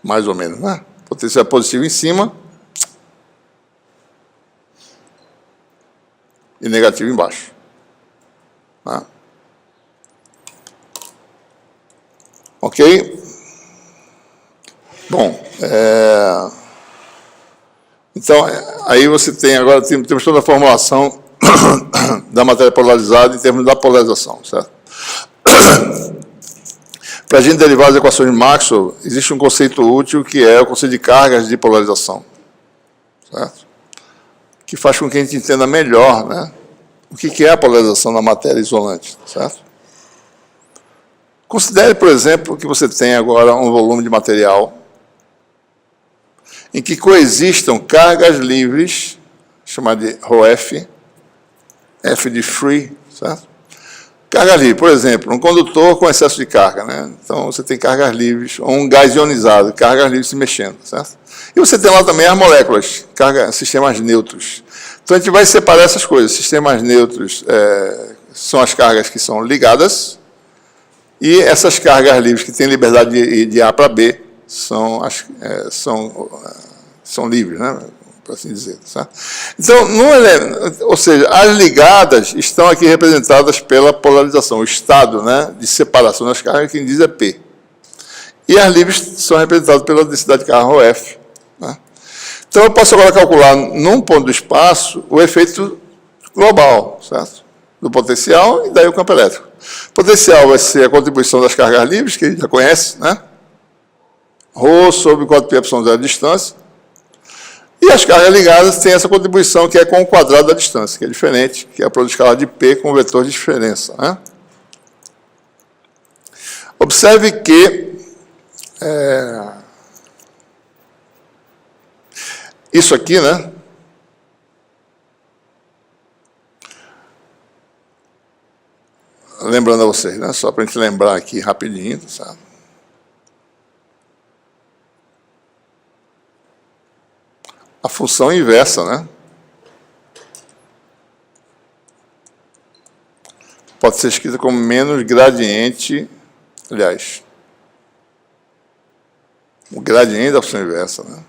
A: Mais ou menos, né? Potencial positivo em cima e negativo embaixo. Né? Ok? Bom, então, aí você tem, agora temos toda a formulação da matéria polarizada em termos da polarização, certo? Para a gente derivar as equações de Maxwell, existe um conceito útil que é o conceito de cargas de polarização, certo? Que faz com que a gente entenda melhor, né, o que é a polarização na matéria isolante, certo? Considere, por exemplo, que você tem agora um volume de material em que coexistam cargas livres, chamada de ρf, F de free, certo? Carga livre, por exemplo, um condutor com excesso de carga, né? Então você tem cargas livres, ou um gás ionizado, cargas livres se mexendo, certo? E você tem lá também as moléculas, sistemas neutros. Então a gente vai separar essas coisas. Sistemas neutros são as cargas que são ligadas, e essas cargas livres que têm liberdade de ir de A para B são livres, né? por assim dizer. Certo? Então, ou seja, as ligadas estão aqui representadas pela polarização, o estado, né, de separação das cargas, quem diz é P. E as livres são representadas pela densidade de carga ρf. Né? Então, eu posso agora calcular, num ponto do espaço, o efeito global, certo? Do potencial e daí o campo elétrico. O potencial vai ser a contribuição das cargas livres, que a gente já conhece, né? Rho sobre 4πε0 a distância. E as cargas ligadas têm essa contribuição que é com o quadrado da distância, que é diferente, que é a produção escalar de P com o vetor de diferença. Né? Observe que isso aqui, né? Lembrando a vocês, né? Só para a gente lembrar aqui rapidinho, sabe? A função inversa, né? Pode ser escrita como menos gradiente, aliás, o gradiente da função inversa, né?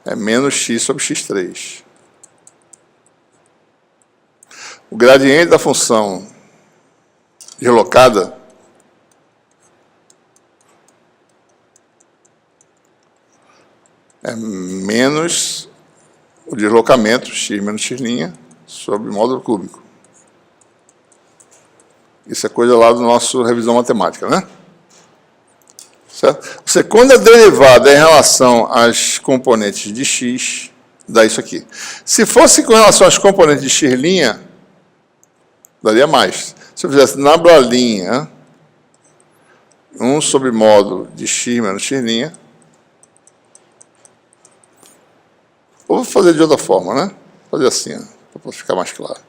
A: É menos x sobre x3. O gradiente da função deslocada é menos o deslocamento, x menos x' sobre módulo cúbico. Isso é coisa lá do nosso revisão matemática, né? Certo? Você, quando a derivada é em relação às componentes de x, dá isso aqui. Se fosse com relação às componentes de x', daria mais. Se eu fizesse na bralinha 1 sobre módulo de x menos x', ou vou fazer de outra forma, né? Vou fazer assim, para ficar mais claro.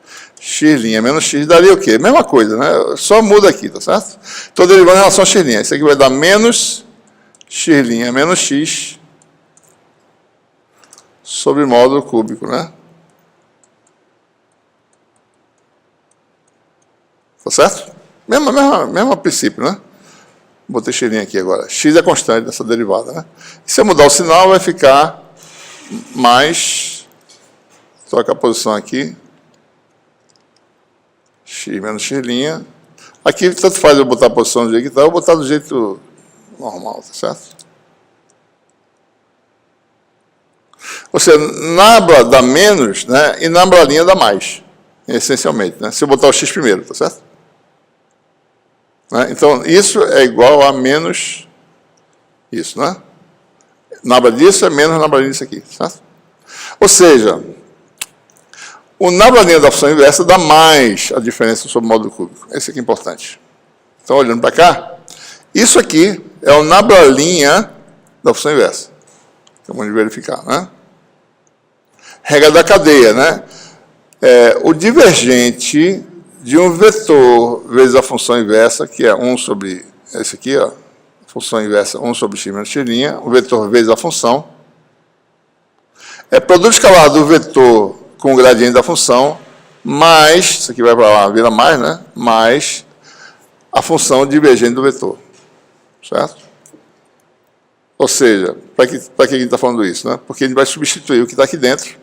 A: X' menos x daria o quê? Mesma coisa, né? Só muda aqui, tá certo? Estou derivando em relação a x'. Isso aqui vai dar menos x' menos x sobre módulo cúbico, né? Tá certo? Mesmo princípio, né? Botei x' aqui agora. X é constante dessa derivada, né? E se eu mudar o sinal, vai ficar mais... Troca a posição aqui. X menos x'. Aqui, tanto faz eu botar a posição do jeito que está, eu vou botar do jeito normal, tá certo? Ou seja, na abra dá menos, né? E na bralinha dá mais, essencialmente, né? Se eu botar o x primeiro, tá certo? Né? Então, isso é igual a menos isso, né? Nabla disso é menos nabla disso aqui, certo? Ou seja, o nablalinha da função inversa dá mais a diferença sobre o módulo cúbico. Esse aqui é importante. Então, olhando para cá, isso aqui é o nablalinha da função inversa. Vamos verificar, né? Regra da cadeia, né? O divergente de um vetor vezes a função inversa, que é 1 sobre esse aqui, ó, função inversa 1 sobre x menos x', o vetor vezes a função, é produto escalar do vetor com o gradiente da função, mais, isso aqui vai para lá, vira mais, né? Mais a função divergente do vetor. Certo? Ou seja, para que a gente está falando isso? Né? Porque a gente vai substituir o que está aqui dentro,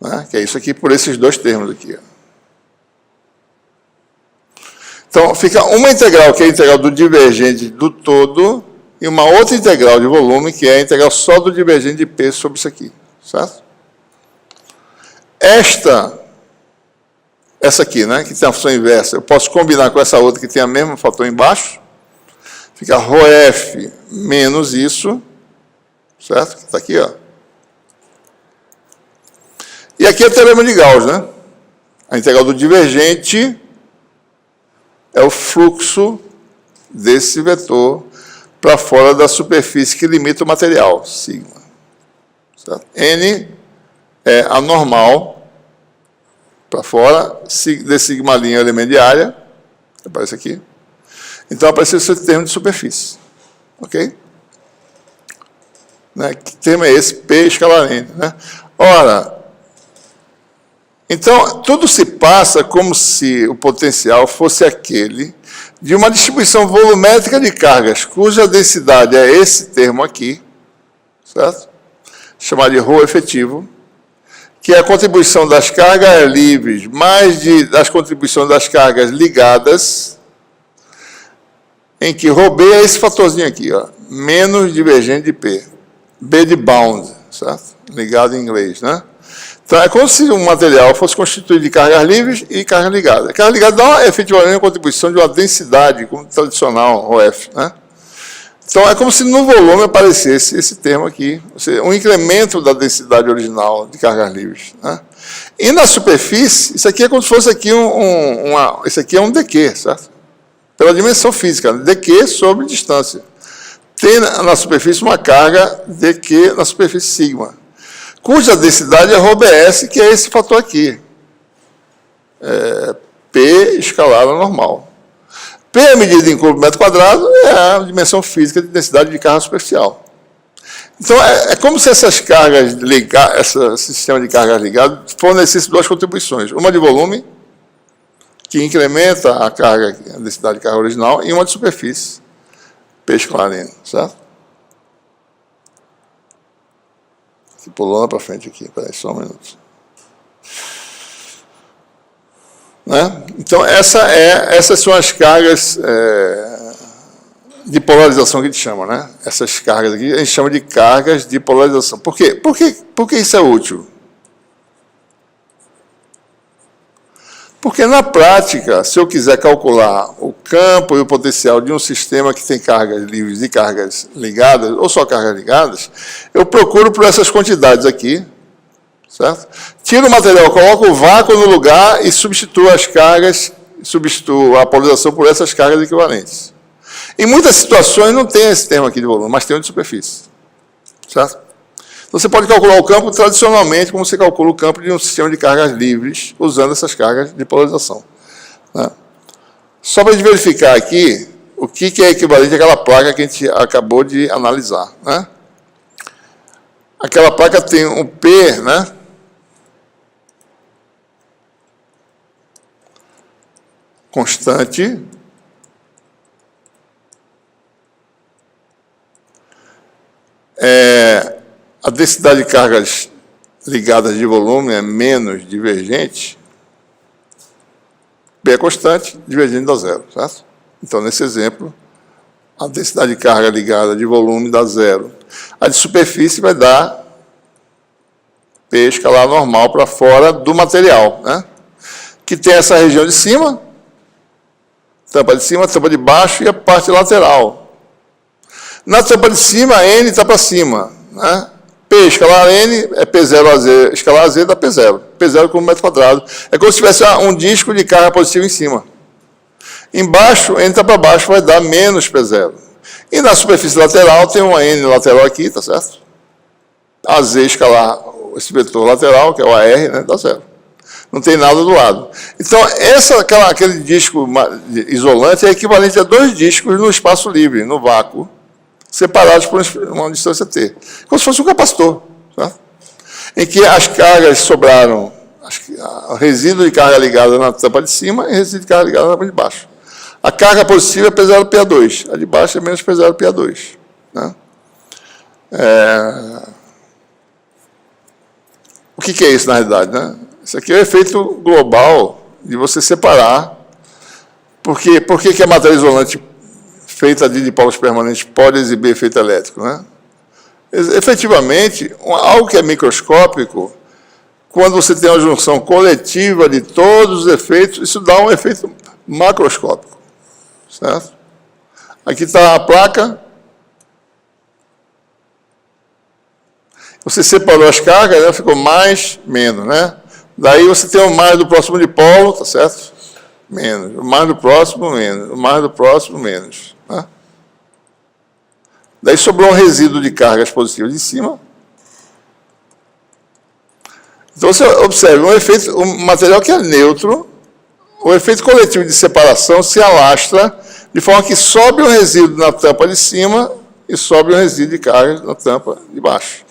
A: né? Que é isso aqui, por esses dois termos aqui. Ó. Então, fica uma integral, que é a integral do divergente do todo, e uma outra integral de volume, que é a integral só do divergente de P sobre isso aqui. Certo? Essa aqui, né, que tem a função inversa, eu posso combinar com essa outra que tem o mesmo fator embaixo, fica ρf menos isso, certo? Que está aqui, ó. E aqui é o teorema de Gauss, né? A integral do divergente é o fluxo desse vetor para fora da superfície que limita o material, sigma. Certo? N é a normal para fora, de sigma' é o elemento de área, aparece aqui. Então, aparece esse termo de superfície. Ok? Né? Que termo é esse? P escalar N. Né? Ora, então, tudo se passa como se o potencial fosse aquele de uma distribuição volumétrica de cargas, cuja densidade é esse termo aqui, certo? chamado de ρ efetivo, que é a contribuição das cargas livres mais das contribuições das cargas ligadas, em que ρb é esse fatorzinho aqui, ó, menos divergente de P. B de bound, certo? Ligado em inglês, né? Então, é como se um material fosse constituído de cargas livres e cargas ligadas. A carga ligada dá efetivamente a contribuição de uma densidade, como tradicional, ρf, né? Então, é como se no volume aparecesse esse termo aqui, ou seja, um incremento da densidade original de cargas livres, né? E na superfície, isso aqui é como se fosse aqui isso aqui é um dq, certo? Pela dimensão física, dq sobre distância. Tem na superfície uma carga dq na superfície sigma, cuja densidade é ρbs, que é esse fator aqui. P escalar normal. P, a medida em cubo por metro quadrado, é a dimensão física de densidade de carga superficial. Então, é como se essas cargas ligadas, esse sistema de cargas ligadas, fornecesse duas contribuições. Uma de volume, que incrementa a densidade de carga original, e uma de superfície, P escalar N, certo? Pulando para frente aqui, peraí, só um minuto. Né? Então, essas são as cargas de polarização que a gente chama, né? Essas cargas aqui, a gente chama de cargas de polarização. Por quê? Por que isso é útil? Porque, na prática, se eu quiser calcular o campo e o potencial de um sistema que tem cargas livres e cargas ligadas, ou só cargas ligadas, eu procuro por essas quantidades aqui, certo? Tiro o material, coloco o vácuo no lugar e substituo as cargas, substituo a polarização por essas cargas equivalentes. Em muitas situações não tem esse termo aqui de volume, mas tem um de superfície, certo? Então, você pode calcular o campo tradicionalmente, como você calcula o campo de um sistema de cargas livres, usando essas cargas de polarização, né? Só para a gente verificar aqui o que é equivalente àquela placa que a gente acabou de analisar, né? Aquela placa tem um P, né? Constante. A densidade de cargas ligadas de volume é menos divergente. P é constante, divergente dá zero, certo? Então, nesse exemplo, a densidade de carga ligada de volume dá zero. A de superfície vai dar P escalar normal para fora do material, né? Que tem essa região de cima, tampa de baixo e a parte lateral. Na tampa de cima, N está para cima, né? P escalar N é P0 a Z, escalar a Z dá P0. P0 como metro quadrado. É como se tivesse um disco de carga positiva em cima. Embaixo, N está para baixo, vai dar menos P0. E na superfície lateral, tem uma N lateral aqui, tá certo? A Z escalar esse vetor lateral, que é o AR, né, dá zero. Não tem nada do lado. Então, aquele disco isolante é equivalente a dois discos no espaço livre, no vácuo, separados por uma distância T. Como se fosse um capacitor, tá? Em que as cargas sobraram, resíduo de carga ligada na tampa de cima e resíduo de carga ligada na tampa de baixo. A carga positiva é P0PA2, a de baixo é menos P0PA2. Né? O que é isso, na realidade? Né? Isso aqui é o efeito global de você separar. Por que a matéria isolante feita de dipolos permanentes pode exibir efeito elétrico, né? Efetivamente, algo que é microscópico, quando você tem uma junção coletiva de todos os efeitos, isso dá um efeito macroscópico, certo? Aqui está a placa. Você separou as cargas, né? Ficou mais, menos, né? Daí você tem o mais do próximo dipolo, tá certo? Menos. O mais do próximo, menos. O mais do próximo, menos. Né? Daí sobrou um resíduo de cargas positivas de cima. Então, você observa um material que é neutro, o efeito coletivo de separação se alastra de forma que sobe um resíduo na tampa de cima e sobe um resíduo de carga na tampa de baixo.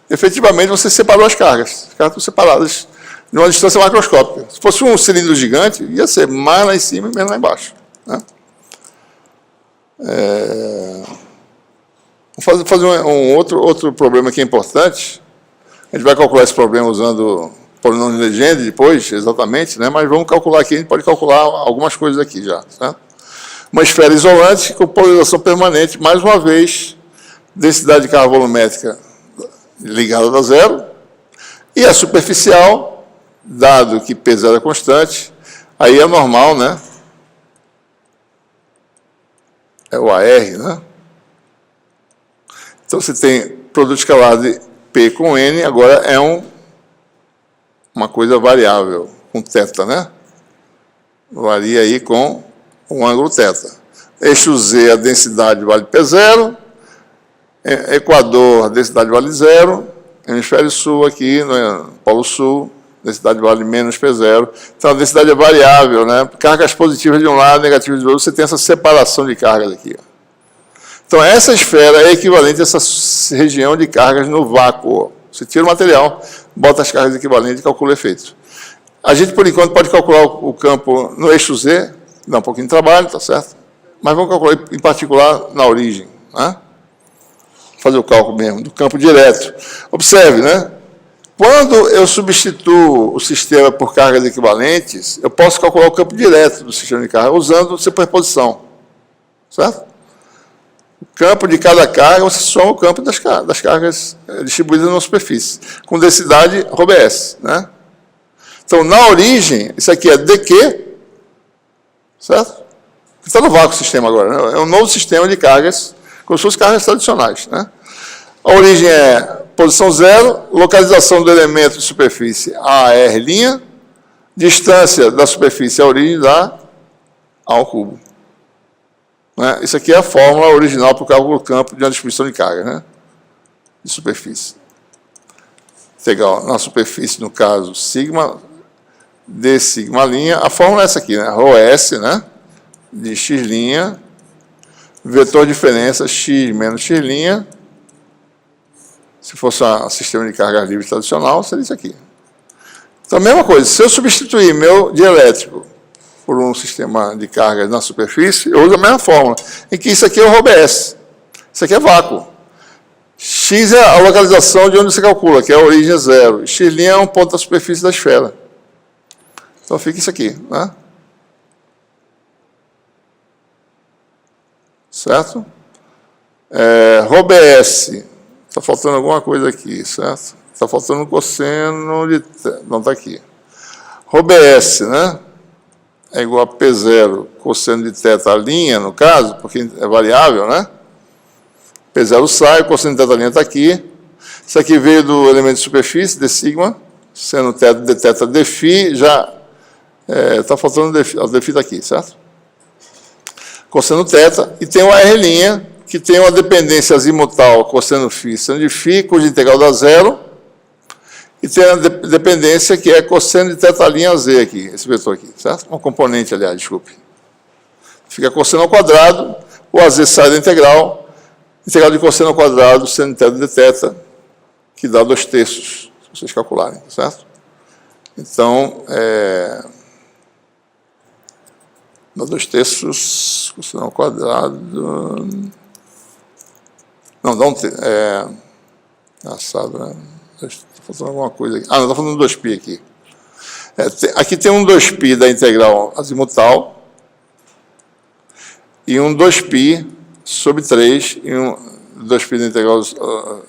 A: Efetivamente, você separou as cargas. As cargas estão separadas de uma distância macroscópica. Se fosse um cilindro gigante, ia ser mais lá em cima e menos lá embaixo. Né? Vou fazer outro problema que é importante, A gente vai calcular esse problema usando polinômio de Legendre depois, exatamente, né? Mas vamos calcular aqui, a gente pode calcular algumas coisas aqui já. Tá? Uma esfera isolante com polarização permanente, mais uma vez, densidade de carga volumétrica ligada a zero, e a superficial, dado que P0 é constante, aí é normal, né? É o AR, né? Então, você tem produto escalar de P com N, agora é uma coisa variável, com θ, né? Varia aí com o ângulo θ. Eixo Z, a densidade vale P0, Equador, a densidade vale 0, hemisfério sul aqui, no Polo Sul, densidade vale menos P0. Então, a densidade é variável, né? Cargas positivas de um lado, negativas do outro, você tem essa separação de cargas aqui. Então, essa esfera é equivalente a essa região de cargas no vácuo. Você tira o material, bota as cargas equivalentes e calcula o efeito. A gente, por enquanto, pode calcular o campo no eixo Z, dá um pouquinho de trabalho, tá certo? Mas vamos calcular, em particular, na origem, né? Fazer o cálculo mesmo, do campo direto. Observe, né? Quando eu substituo o sistema por cargas equivalentes, eu posso calcular o campo direto do sistema de carga, usando superposição, certo? O campo de cada carga, você soma o campo das cargas distribuídas na superfície, com densidade ρS, né? Então, na origem, isso aqui é dQ, certo? Está no vácuo o sistema agora, né? É um novo sistema de cargas, como se fossem cargas tradicionais, né? A origem é posição zero, localização do elemento de superfície AR', distância da superfície à origem dá A ao cubo. Né? Isso aqui é a fórmula original para o cálculo do campo de uma distribuição de carga, né? De superfície. Integral na superfície, no caso, sigma, d sigma', a fórmula é essa aqui, né? ρS, né? De x', vetor de diferença x menos x'. Se fosse um sistema de carga livre tradicional, seria isso aqui. Então, a mesma coisa, se eu substituir meu dielétrico por um sistema de carga na superfície, eu uso a mesma fórmula, em que isso aqui é o ρS. Isso aqui é vácuo. X é a localização de onde você calcula, que é a origem zero. X' é um ponto da superfície da esfera. Então, fica isso aqui, né? Certo? ρS. Está faltando alguma coisa aqui, certo? Está faltando um cosseno de... Não, está aqui. ρS, né? É igual a P0, cosseno de θ', no caso, porque é variável, né? P0 sai, o cosseno de θ' está aqui. Isso aqui veio do elemento de superfície, d sigma, seno dθ dφ, já está faltando o dφ está aqui, certo? Cosseno θ, e tem o R', que tem uma dependência azimutal, cosseno φ, seno de φ, cuja integral dá zero, e tem a dependência que é cosseno de θ'Z aqui, esse vetor aqui, certo? Um componente, aliás, desculpe. Fica cosseno ao quadrado, o AZ sai da integral de cosseno ao quadrado, seno de θ, que dá 2/3, se vocês calcularem, certo? Então, dá 2/3, cosseno ao quadrado... Não, dá um... Engraçado, né? Está faltando alguma coisa aqui. Ah, não, está falando do 2π aqui. Aqui tem um 2π da integral azimutal e um 2π sobre 3, e um 2π da integral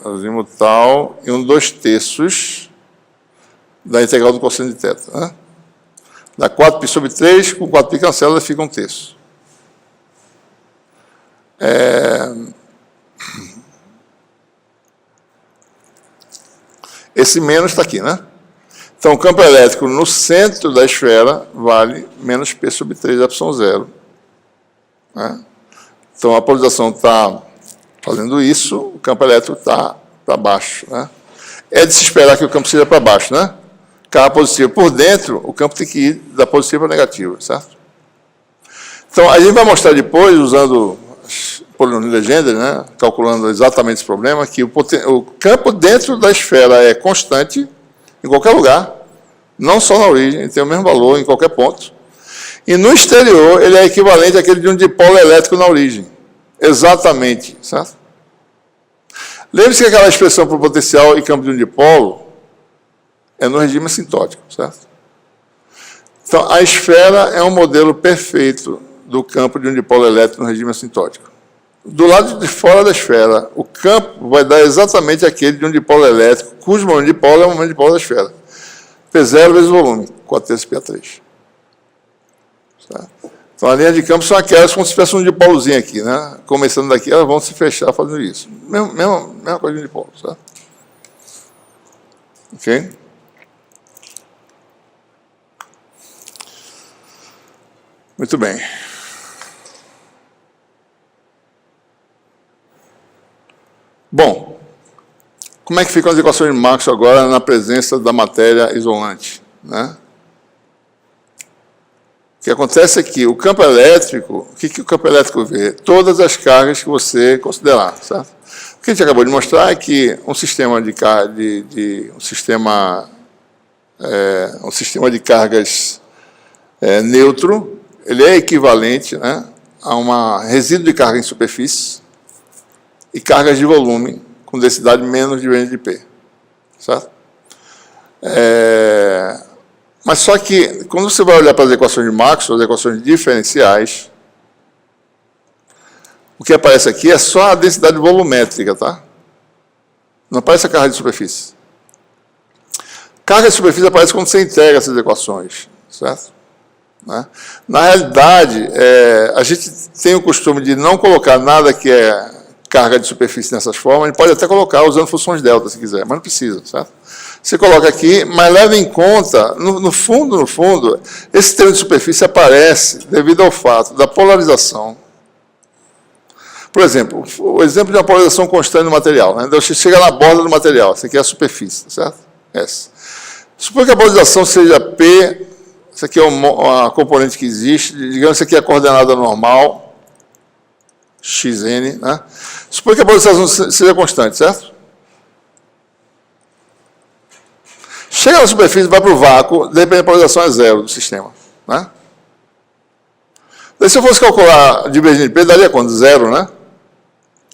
A: azimutal e um 2/3 da integral do cosseno de θ. Né? Dá 4π sobre 3, com 4π cancela, fica 1/3. Esse menos está aqui, né? Então, o campo elétrico no centro da esfera vale menos P sobre 3 epsilon zero. Né? Então, a polarização está fazendo isso, o campo elétrico está para baixo. Né? É de se esperar que o campo seja para baixo, né? Carga positiva por dentro, o campo tem que ir da positiva para negativa, certo? Então, a gente vai mostrar depois, usando polinômio de Legendre, né, calculando exatamente esse problema, que o campo dentro da esfera é constante em qualquer lugar, não só na origem, ele tem o mesmo valor em qualquer ponto, e no exterior ele é equivalente àquele de um dipolo elétrico na origem. Exatamente, certo? Lembre-se que aquela expressão para o potencial e campo de um dipolo é no regime assintótico, certo? Então, a esfera é um modelo perfeito do campo de um dipolo elétrico no regime assintótico. Do lado de fora da esfera, o campo vai dar exatamente aquele de um dipolo elétrico, cujo momento de dipolo é o momento de dipolo da esfera. P0 vezes o volume, 4 P3. Certo? Então, a linha de campo são aquelas como se tivesse um dipolozinho aqui, né? Começando daqui, elas vão se fechar fazendo isso. Mesma coisa de dipolo, certo? Ok? Muito bem. Bom, como é que ficam as equações de Maxwell agora na presença da matéria isolante, né? O que acontece é que o campo elétrico, o que o campo elétrico vê? Todas as cargas que você considerar, certo? O que a gente acabou de mostrar é que um sistema de cargas neutro, ele é equivalente, né, a um resíduo de carga em superfície e cargas de volume com densidade menos de N de P, certo? Mas só que, quando você vai olhar para as equações de Maxwell, as equações diferenciais, o que aparece aqui é só a densidade volumétrica, tá? Não aparece a carga de superfície. Carga de superfície aparece quando você integra essas equações, certo? Né? Na realidade, a gente tem o costume de não colocar nada que é carga de superfície nessas formas, a gente pode até colocar usando funções delta, se quiser, mas não precisa, certo? Você coloca aqui, mas leva em conta, no fundo, esse termo de superfície aparece devido ao fato da polarização. Por exemplo, o exemplo de uma polarização constante do material, né? Então, você chega na borda do material, essa aqui é a superfície, certo? Essa. Suponha que a polarização seja P, isso aqui é uma componente que existe, digamos que isso aqui é a coordenada normal, xn, né? Suponha que a polarização seja constante, certo? Chega na superfície, vai para o vácuo, de repente a polarização é zero do sistema, né? Daí, se eu fosse calcular a divergência de P, daria quanto? Zero, né?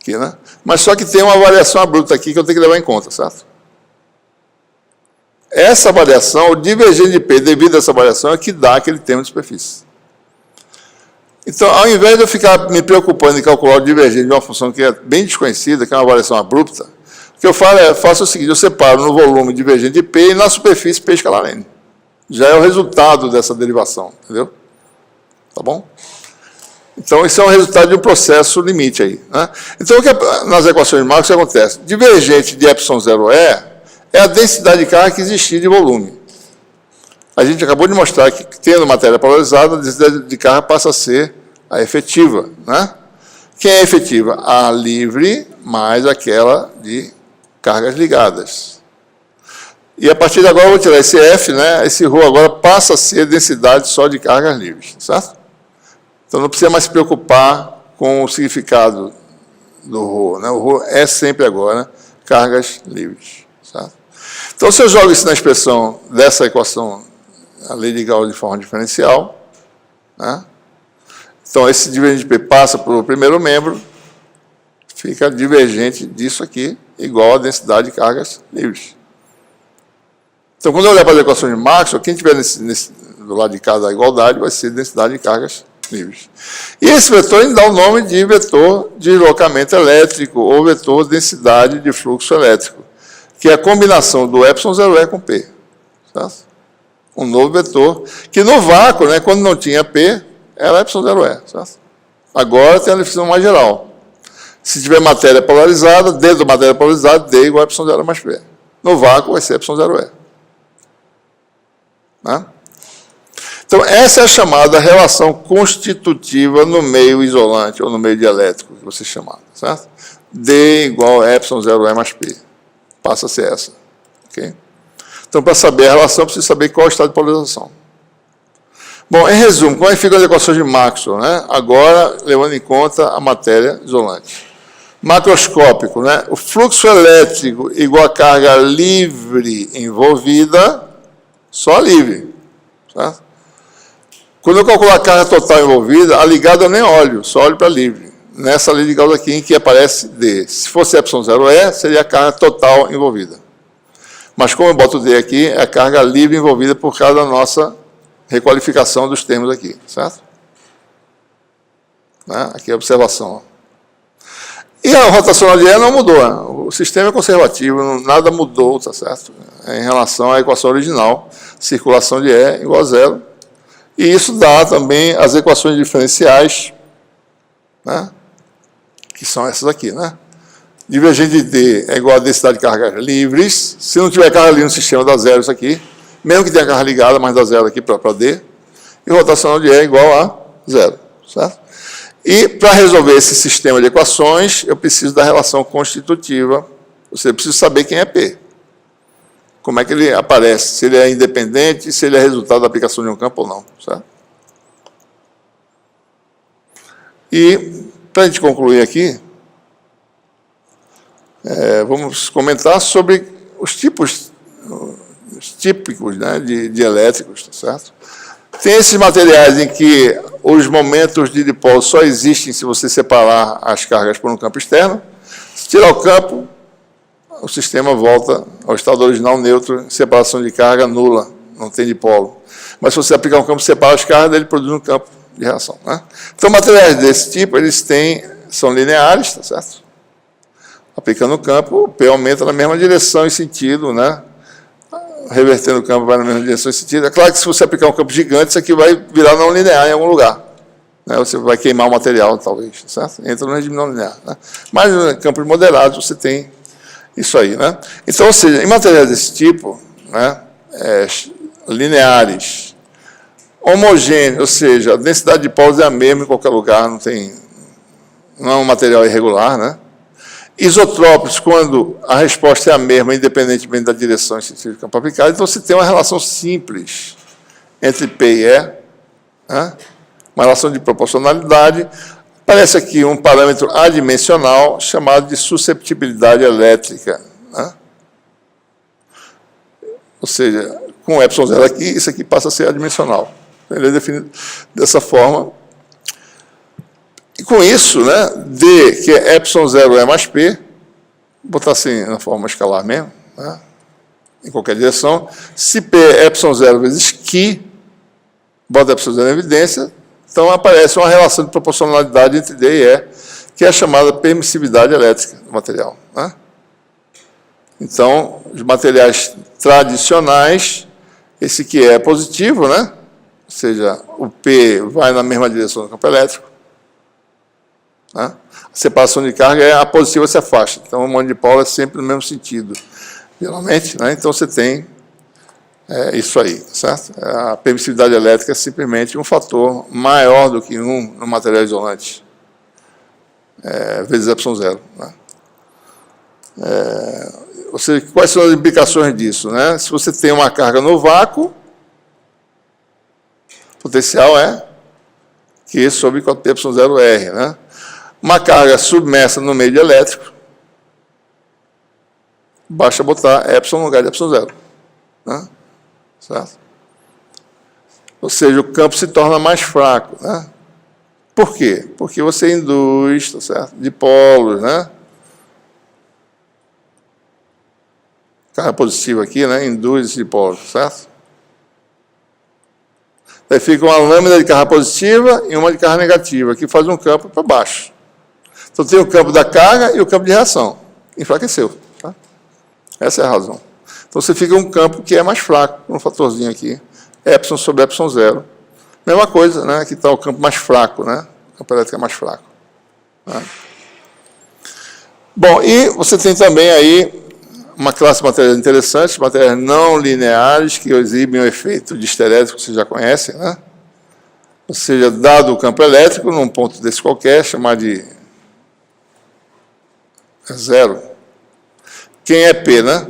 A: Aqui, né? Mas só que tem uma variação abrupta aqui que eu tenho que levar em conta, certo? Essa variação, o divergente de P devido a essa variação, é que dá aquele termo de superfície. Então, ao invés de eu ficar me preocupando em calcular o divergente de uma função que é bem desconhecida, que é uma variação abrupta, o que eu faço é o seguinte, eu separo no volume divergente de P e na superfície P escalar N. Já é o resultado dessa derivação, entendeu? Tá bom? Então, isso é um resultado de um processo limite aí, né? Então, o que nas equações de Maxwell acontece? Divergente de ε0E é a densidade de carga que existia de volume. A gente acabou de mostrar que, tendo matéria polarizada, a densidade de carga passa a ser a efetiva, né? Quem é efetiva? A livre mais aquela de cargas ligadas. E a partir de agora eu vou tirar esse F, né? Esse ρ agora passa a ser densidade só de cargas livres, certo? Então não precisa mais se preocupar com o significado do ρ, né? O ρ é sempre agora cargas livres, certo? Então se eu jogo isso na expressão dessa equação, a lei de Gauss de forma diferencial, né? Então esse divergente de P passa para o primeiro membro, fica divergente disso aqui, igual a densidade de cargas livres. Então, quando eu olhar para as equações de Maxwell, quem tiver do lado de cá da igualdade vai ser densidade de cargas livres. E esse vetor ainda dá o nome de vetor de deslocamento elétrico ou vetor densidade de fluxo elétrico, que é a combinação do ε0E com P. Certo? Um novo vetor, que no vácuo, né, quando não tinha P, era ε0E. Certo? Agora tem a definição mais geral. Se tiver matéria polarizada, dentro da matéria polarizada, D igual a ε0 mais P. No vácuo vai ser ε0E. Né? Então, essa é a chamada relação constitutiva no meio isolante, ou no meio dielétrico, que você chama, certo? D igual a ε0E mais P. Passa a ser essa. Okay? Então, para saber a relação, precisa saber qual é o estado de polarização. Bom, em resumo, como é que ficam as equações de Maxwell, né? Agora, levando em conta a matéria isolante. Macroscópico, né? O fluxo elétrico igual a carga livre envolvida, só livre. Certo? Quando eu calcular a carga total envolvida, a ligada eu nem olho, só olho para livre. Nessa lei de Gauss aqui, em que aparece D. Se fosse ε0E, seria a carga total envolvida. Mas como eu boto D aqui, é a carga livre envolvida por causa da nossa requalificação dos termos aqui, certo? Né? Aqui é a observação. E a rotacional de E não mudou. O sistema é conservativo, nada mudou, tá certo? Em relação à equação original, circulação de E igual a zero. E isso dá também as equações diferenciais, né? Que são essas aqui, né? Divergente de D é igual a densidade de cargas livres. Se não tiver carga livre no sistema, dá zero isso aqui. Mesmo que tenha carga ligada, mas dá zero aqui para D. E rotacional de E é igual a zero, certo? E para resolver esse sistema de equações, eu preciso da relação constitutiva. Você precisa saber quem é P. Como é que ele aparece, se ele é independente, se ele é resultado da aplicação de um campo ou não, certo? E, para a gente concluir aqui, vamos comentar sobre os tipos típicos, né, de elétricos, tá certo? Tem esses materiais em que os momentos de dipolo só existem se você separar as cargas por um campo externo. Se tirar o campo, o sistema volta ao estado original neutro, separação de carga nula, não tem dipolo. Mas se você aplicar um campo, separa as cargas, ele produz um campo de reação, né? Então, materiais desse tipo, eles são lineares, tá certo? Aplicando o campo, o P aumenta na mesma direção e sentido, né? Revertendo o campo vai na mesma direção e sentido. É claro que se você aplicar um campo gigante, isso aqui vai virar não linear em algum lugar, né? Você vai queimar o material, talvez, certo? Entra no regime não linear, né? Mas em campos moderados você tem isso aí, né? Então, ou seja, em materiais desse tipo, né, lineares, homogêneos, ou seja, a densidade de polos é a mesma em qualquer lugar, não é um material irregular, né? Isotrópicos, quando a resposta é a mesma, independentemente da direção e sentido do campo aplicado, então você tem uma relação simples entre P e E, né? Uma relação de proporcionalidade. Aparece aqui um parâmetro adimensional chamado de susceptibilidade elétrica, né? Ou seja, com o epsilon zero aqui, isso aqui passa a ser adimensional. Ele é definido dessa forma. E com isso, né, D, que é epsilon zero E mais P, vou botar assim na forma escalar mesmo, né, em qualquer direção. Se P é epsilon zero vezes Q, bota epsilon zero em evidência, então aparece uma relação de proporcionalidade entre D e E, que é a chamada permissividade elétrica do material, né? Então, os materiais tradicionais, esse que é positivo, né? Ou seja, o P vai na mesma direção do campo elétrico, né? A separação de carga a positiva se afasta, então o momento de polo é sempre no mesmo sentido, geralmente, né? Então você tem isso aí, certo? A permissividade elétrica é simplesmente um fator maior do que no material isolante, vezes epsilon zero, né? Ou seja, quais são as implicações disso, né? Se você tem uma carga no vácuo, o potencial é Q sobre 4π epsilon zero R, né? Uma carga submersa no meio elétrico, basta botar epsilon no lugar de epsilon zero, né? Certo? Ou seja, o campo se torna mais fraco, né? Por quê? Porque você induz, tá certo, dipolos, né? Carga positiva aqui, né? Induz esse dipolo, certo? Daí fica uma lâmina de carga positiva e uma de carga negativa, que faz um campo para baixo. Então tem o campo da carga e o campo de reação. Enfraqueceu, tá? Essa é a razão. Então você fica um campo que é mais fraco, um fatorzinho aqui, epsilon sobre epsilon zero. Mesma coisa, né? Aqui está o campo mais fraco, né? O campo elétrico é mais fraco, né? Bom, e você tem também aí uma classe de materiais interessantes, materiais não lineares, que exibem o efeito de histerésico, que você já conhece, né? Ou seja, dado o campo elétrico, num ponto desse qualquer, chamar de zero. Quem é P, né?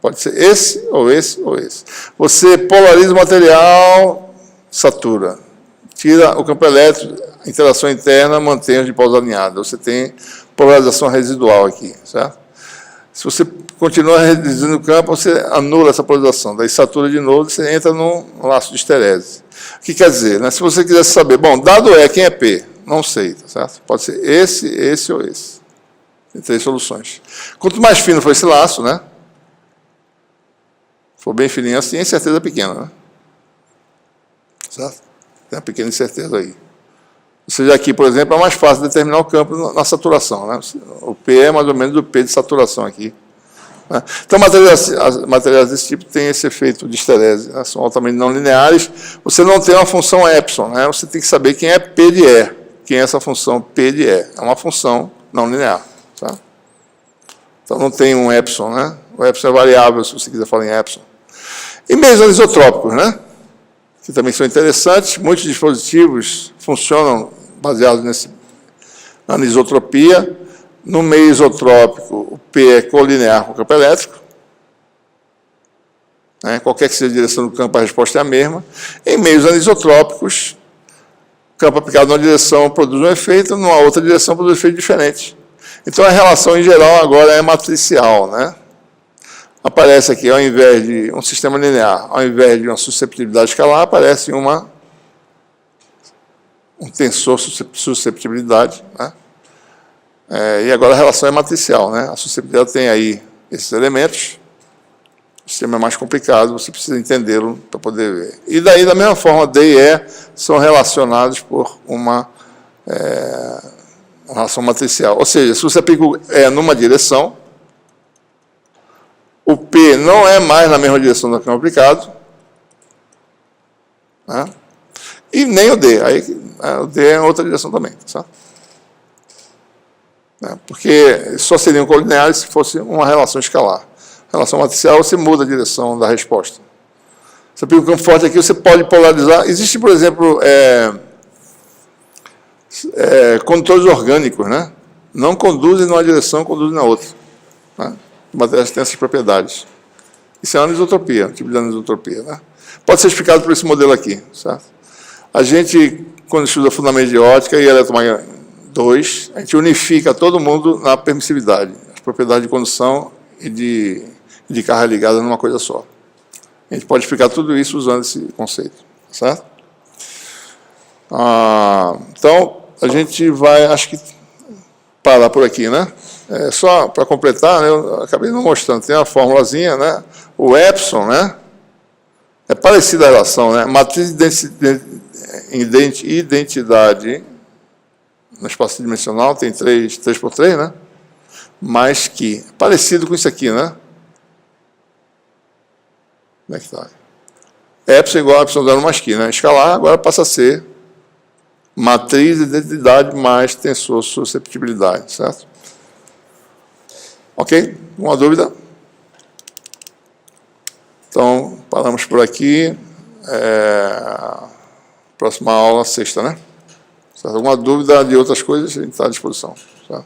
A: Pode ser esse, ou esse, ou esse. Você polariza o material, satura. Tira o campo elétrico, interação interna, mantém os dipolos alinhados. Você tem polarização residual aqui, certo? Se você continua reduzindo o campo, você anula essa polarização. Daí satura de novo, você entra num laço de esterese. O que quer dizer, né? Se você quiser saber, bom, dado E, quem é P? Não sei, tá certo? Pode ser esse ou esse. Tem 3 soluções. Quanto mais fino for esse laço, né? for bem fininho assim, a incerteza é pequena, né? Certo? Tem uma pequena incerteza aí. Ou seja, aqui, por exemplo, é mais fácil determinar o campo na saturação, né? O P é mais ou menos o P de saturação aqui. Né? Então, materiais desse tipo têm esse efeito de esterese, né? São altamente não lineares. Você não tem uma função epsilon, né? Você tem que saber quem é P de E, quem é essa função P de E. É uma função não linear. Tá? Então, não tem um epsilon, né? O epsilon é variável, se você quiser falar em epsilon. E meios anisotrópicos, né? Que também são interessantes. Muitos dispositivos funcionam baseados na anisotropia. No meio isotrópico, o P é colinear com o campo elétrico. Né? Qualquer que seja a direção do campo, a resposta é a mesma. Em meios anisotrópicos, o campo aplicado numa direção produz um efeito, numa outra direção produz um efeito diferente. Então, a relação, em geral, agora é matricial, né? Aparece aqui, ao invés de um sistema linear, ao invés de uma susceptibilidade escalar, aparece um tensor susceptibilidade, né? E agora a relação é matricial, né? A susceptibilidade tem aí esses elementos, o sistema é mais complicado, você precisa entendê-lo para poder ver. E daí, da mesma forma, D e E são relacionados por uma relação matricial. Ou seja, se você aplica o E numa direção, o P não é mais na mesma direção do campo aplicado, né? E nem o D. Aí, o D é em outra direção também. Tá? Porque só seriam colineares se fosse uma relação escalar. Relação matricial, você muda a direção da resposta. Você aplica o campo forte aqui, você pode polarizar. Existe, por exemplo, condutores orgânicos, né? Não conduzem numa direção, conduzem na outra. Né? Os materiais têm essas propriedades. Isso é anisotropia, um tipo de anisotropia. Né? Pode ser explicado por esse modelo aqui. Certo? A gente, quando estuda fundamento de ótica e eletromagnetismo 2, a gente unifica todo mundo na permissividade, as propriedades de condução e de carga ligada numa coisa só. A gente pode explicar tudo isso usando esse conceito. Certo? Então, a gente vai, acho que, parar por aqui, né? Só para completar, né, eu acabei não mostrando, tem uma formulazinha, né? O epsilon, né? É parecida a relação, né? Matriz de identidade no espaço dimensional tem 3 por 3, né? Mas que, parecido com isso aqui, né? Como é que está? Epsilon igual a epsilon zero mais que, né? Escalar agora passa a ser matriz de identidade mais tensor susceptibilidade, certo? Ok? Alguma dúvida? Então, paramos por aqui. Próxima aula, sexta, né? Certo? Alguma dúvida de outras coisas, a gente está à disposição. Certo?